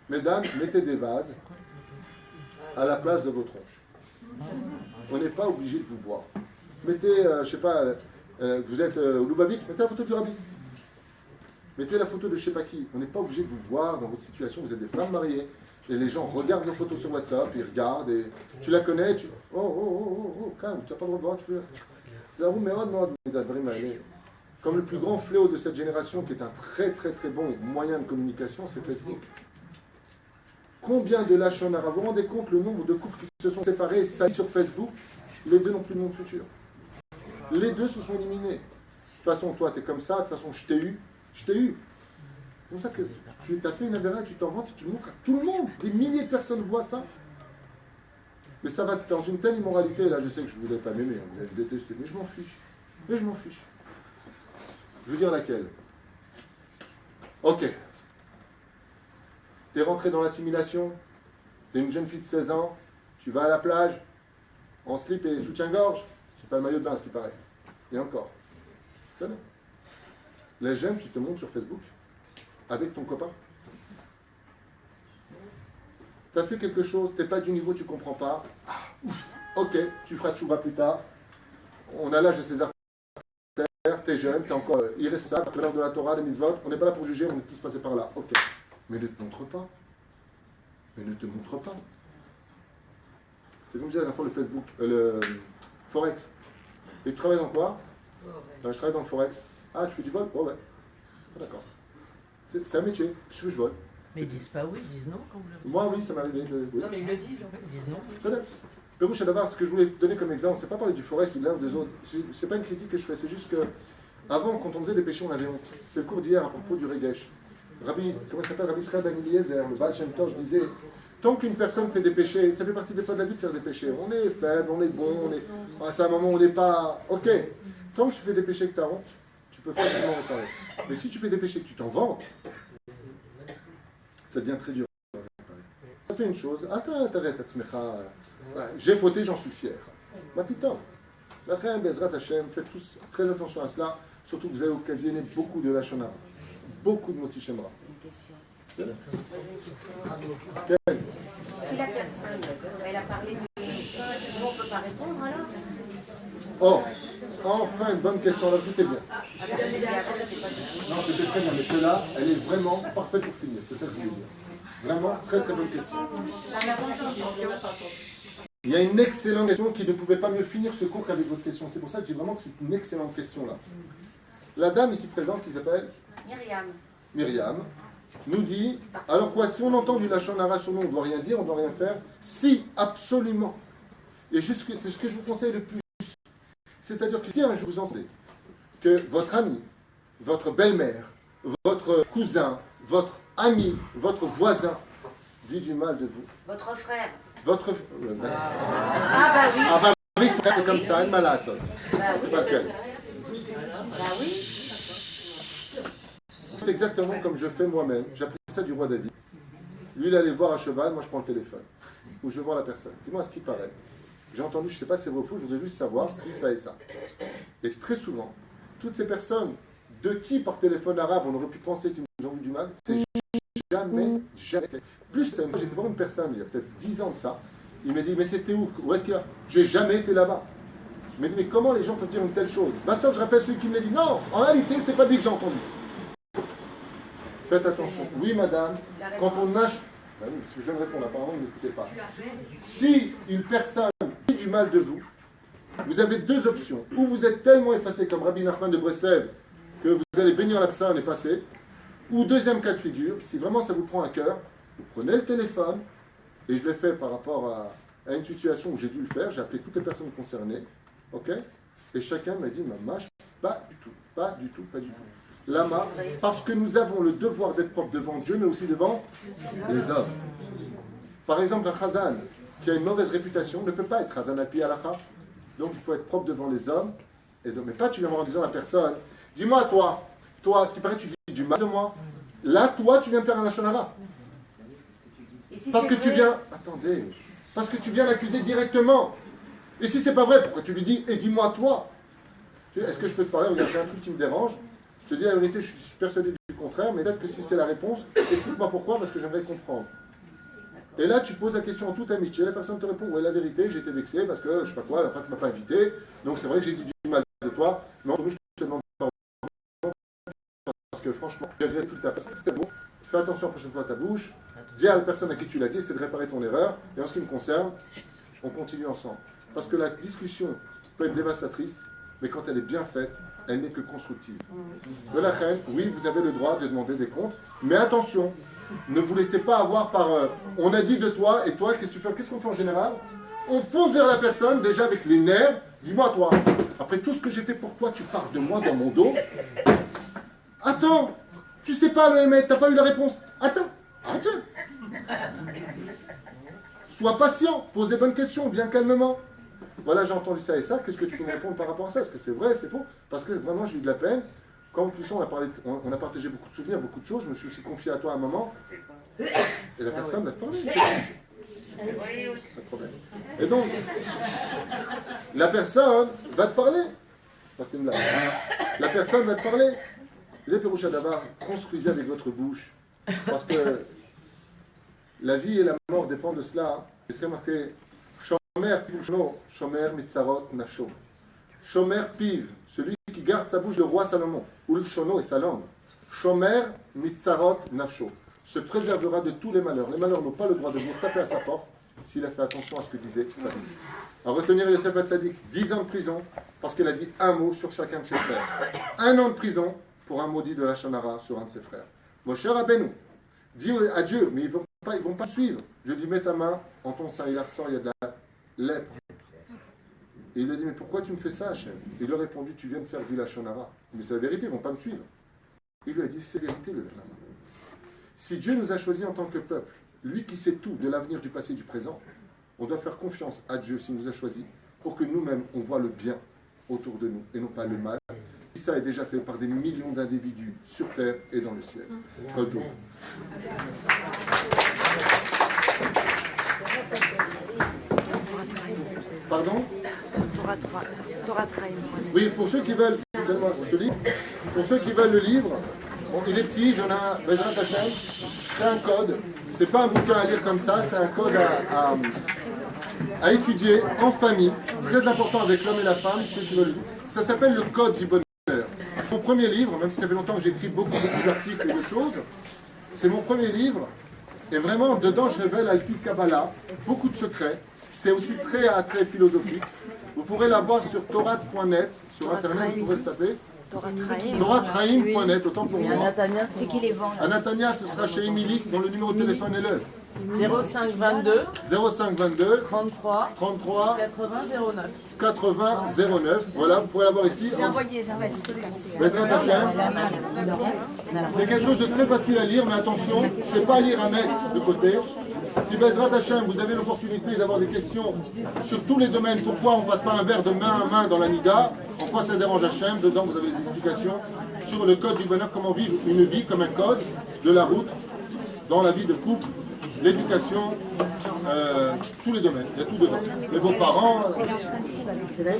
Mesdames, mettez des vases à la place de vos tronches. On n'est pas obligé de vous voir. Mettez, je sais pas, vous êtes au Lubavitch, mettez la photo du rabbi. Mettez la photo de je sais pas qui. On n'est pas obligé de vous voir dans votre situation. Vous êtes des femmes mariées. Et les gens regardent vos photos sur WhatsApp, ils regardent et tu la connais, tu... Oh, calme, tu n'as pas le droit de voir, tu peux... C'est un comme le plus grand fléau de cette génération, qui est un très très très bon moyen de communication, c'est Facebook. Combien de lachon hara, vous vous rendez compte le nombre de couples qui se sont séparés, ça sur Facebook, les deux n'ont plus de nom futur. Les deux se sont éliminés. De toute façon, toi, tu es comme ça, de toute façon, je t'ai eu. C'est pour ça que tu as fait une avéra, tu t'en vantes et tu le montres à tout le monde. Des milliers de personnes voient ça. Mais ça va dans une telle immoralité, là, je sais que je ne voulais pas m'aimer, vous allez me détester, mais je m'en fiche. Je veux dire laquelle. Ok. Tu es rentré dans l'assimilation, tu es une jeune fille de 16 ans, tu vas à la plage, en slip et soutien-gorge, c'est pas le maillot de bain, ce qui paraît. Et encore. Tu connais. Les jeunes, tu te montres sur Facebook avec ton copain. Tu as fait quelque chose, tu n'es pas du niveau, tu ne comprends pas. Ah, ouf, ok, tu feras tchouva plus tard. On a l'âge de César. Tu es jeune, tu es encore irresponsable, tu as l'heure de la Torah, des mitzvot. On n'est pas là pour juger, on est tous passés par là. Ok. Mais ne te montre pas. C'est comme je disais la dernière fois le Facebook, le Forex. Et tu travailles dans quoi? Je travaille dans le Forex. Ah, tu fais du vol? Oh ouais. Ah, d'accord. C'est un métier. Je vole. Mais ils disent pas oui, ils disent non quand vous le... Moi, oui, ça m'est arrivé. Oui. Non, mais ils le disent, en fait, ils disent non. Peut-être. Pérouche, d'abord, ce que je voulais te donner comme exemple, c'est pas parler du Forex ou de l'un ou des autres. C'est pas une critique que je fais, c'est juste que avant, quand on faisait des péchés, on avait honte. C'est le cours d'hier à propos du Regesh. Rabbi, comment ça s'appelle? Rabbi Israël Ben Eliezer, le Baal Shem Tov, disait tant qu'une personne fait des péchés, ça fait partie des fois de la vie de faire des péchés. On est faible, on est bon, c'est un moment où on n'est pas. Ok. Tant que tu fais des péchés que tu as honte, tu peux facilement réparer. Mais si tu fais des péchés que tu t'en vantes, ça devient très dur à réparer. Ça fait une chose. Attends, j'ai fauté, j'en suis fier. Ma putain. La reine Bezrat Hashem, faites tous très attention à cela. Surtout que vous allez occasionner beaucoup de lachon hara. Beaucoup de moti shemra. Une question. Moi, j'ai une question. Si la personne, elle a parlé de nous, on ne peut pas répondre alors? Oh, enfin une bonne question, là tout est bien. Non, c'était très bien, mais celle-là, elle est vraiment parfaite pour finir, c'est ça que je voulais dire. Vraiment, très très bonne question. Il y a une excellente question qui ne pouvait pas mieux finir ce cours qu'avec votre question. C'est pour ça que je dis vraiment que c'est une excellente question là. La dame ici présente qui s'appelle Myriam nous dit, alors quoi, si on entend du lachon hara sur nous, on ne doit rien dire, on ne doit rien faire? Si, absolument. Et c'est ce que je vous conseille le plus. C'est-à-dire que si un jour vous entendez que votre ami, votre belle-mère, votre cousin, votre ami, votre voisin dit du mal de vous. Votre frère. Votre... Ah bah oui. Ah bah oui, c'est comme ça, une malasse. Bah oui. C'est pas lequel. Bah oui. C'est exactement comme je fais moi-même. J'ai appris ça du roi David. Lui, il allait voir à cheval, moi je prends le téléphone. Ou je vais voir la personne. Dis-moi ce qui paraît. J'ai entendu, je ne sais pas si c'est vrai ou faux, je voudrais juste savoir si ça et ça. Et très souvent, toutes ces personnes de qui par téléphone arabe on aurait pu penser qu'ils nous ont vu du mal, c'est jamais. Plus, j'étais voir une personne il y a peut-être 10 ans de ça, il m'a dit, mais c'était où est-ce qu'il y a? J'ai jamais été là-bas. Il m'a dit, mais comment les gens peuvent dire une telle chose? Je rappelle celui qui me l'a dit, non, en réalité, c'est pas lui que j'ai entendu. Faites attention. Oui, madame, quand on nage... Ben oui, parce que je viens de répondre, apparemment, vous n'écoutez pas. Si une personne dit du mal de vous, vous avez deux options. Ou vous êtes tellement effacé comme Rabbi Nachman de Breslev que vous allez bénir la personne et passer. Ou deuxième cas de figure, si vraiment ça vous prend à cœur, vous prenez le téléphone, et je l'ai fait par rapport à une situation où j'ai dû le faire, j'ai appelé toutes les personnes concernées, ok? Et chacun m'a dit, mamash, pas du tout, pas du tout, pas du tout. Lama, parce que nous avons le devoir d'être propres devant Dieu, mais aussi devant les hommes. Par exemple, un chazan qui a une mauvaise réputation ne peut pas être chazan al-pi halakha. Donc il faut être propre devant les hommes. Et donc, mais pas tu viens voir en disant à la personne, dis-moi toi, ce qui paraît tu dis du mal de moi. Là, toi, tu viens me faire un lashon hara. Parce que tu viens, attendez, parce que tu viens l'accuser directement. Et si c'est pas vrai, pourquoi tu lui dis, et dis-moi toi? Est-ce que je peux te parler? Regarde, j'ai un truc qui me dérange. Je te dis la vérité, je suis persuadé du contraire, mais peut-être que si c'est la réponse, explique-moi pourquoi, parce que j'aimerais comprendre. Et là, tu poses la question en toute amitié, la personne te répond, ouais, la vérité, j'ai été vexé parce que, je sais pas quoi, la fin, tu m'as pas invité, donc c'est vrai que j'ai dit du mal de toi, mais entre nous, je te demande pardon, parce que franchement, j'ai regretté toute ta personne, c'est bon, fais attention la prochaine fois à ta bouche, dis à la personne à qui tu l'as dit, c'est de réparer ton erreur, et en ce qui me concerne, on continue ensemble. Parce que la discussion peut être dévastatrice, mais quand elle est bien faite, elle n'est que constructive. De la reine, oui, vous avez le droit de demander des comptes, mais attention, ne vous laissez pas avoir par on a dit de toi, et toi, qu'est-ce que tu fais? Qu'est-ce qu'on fait en général? On fonce vers la personne, déjà avec les nerfs, dis-moi toi, après tout ce que j'ai fait pour toi, tu parles de moi dans mon dos. Attends, tu sais pas, mais t'as pas eu la réponse. Attends. Sois patient, pose des bonnes questions, bien calmement. Voilà, j'ai entendu ça et ça, qu'est-ce que tu peux me répondre par rapport à ça? Est-ce que c'est vrai, c'est faux? Parce que vraiment, j'ai eu de la peine. Quand en plus on a partagé beaucoup de souvenirs, beaucoup de choses, je me suis aussi confié à toi à un moment, et la personne va te parler. Pas de problème. Et donc, la personne va te parler. Parce que la personne va te parler. Les Péroucha d'Avar, construisez avec votre bouche. Parce que la vie et la mort dépendent de cela. Et c'est marqué Shomer Piv, Shomer Mitzarot Nafsho. Shomer Piv, celui qui garde sa bouche, le roi Salomon. Ul Shono et sa langue. Shomer Mitzarot Nafsho. Se préservera de tous les malheurs. Les malheurs n'ont pas le droit de vous taper à sa porte s'il a fait attention à ce que disait sa bouche. À retenir Yosef Hatzadik, 10 ans de prison, parce qu'elle a dit un mot sur chacun de ses frères. 1 an de prison pour un maudit de la Shonara sur un de ses frères. Moshe Rabbeinu dit à Dieu, mais ils vont pas suivre. Je lui dis, mets ta main en ton sein, il la ressort, il y a de la lèpre. Et il lui a dit, mais pourquoi tu me fais ça, Hachem? Il lui a répondu, tu viens de faire du Lachonara. Mais c'est la vérité, ils ne vont pas me suivre. Il lui a dit, c'est la vérité, le Lachonara. Si Dieu nous a choisis en tant que peuple, lui qui sait tout de l'avenir, du passé et du présent, on doit faire confiance à Dieu s'il nous a choisis pour que nous-mêmes, on voit le bien autour de nous et non pas le mal. Et ça est déjà fait par des millions d'individus sur terre et dans le ciel. Retour. Pardon? Oui, pour ceux qui veulent, ce livre, pour ceux qui veulent le livre, bon, il est petit, j'en ai Bezrat Hashem, c'est un code, c'est pas un bouquin à lire comme ça, c'est un code à étudier en famille, très important avec l'homme et la femme, ceux qui veulent le lire. Ça s'appelle le Code du bonheur. C'est mon premier livre, même si ça fait longtemps que j'écris beaucoup d'articles et de choses, c'est mon premier livre, et vraiment, dedans, je révèle Al-Pi Kabbalah, beaucoup de secrets. C'est aussi très philosophique. Vous pourrez la voir sur torah.net, sur internet, vous pourrez le taper. Toratraim.net, autant pour moi. C'est qui les vend? À Natania, ce sera chez Émilie, dont le numéro de téléphone est le 0522 33 80 09. 80 09. Voilà, vous pourrez la voir ici. J'ai envoyé, Bezrat Hashem. C'est quelque chose de très facile à lire, mais attention, c'est pas à lire à mettre de côté. Si Bezrat Hashem, vous avez l'opportunité d'avoir des questions sur tous les domaines, pourquoi on ne passe pas un verre de main à main dans la Nida, en quoi ça dérange Hashem, dedans vous avez les explications sur le code du bonheur, comment vivre une vie comme un code de la route dans la vie de couple l'éducation, tous les domaines, il y a tout dedans. Les beaux-parents,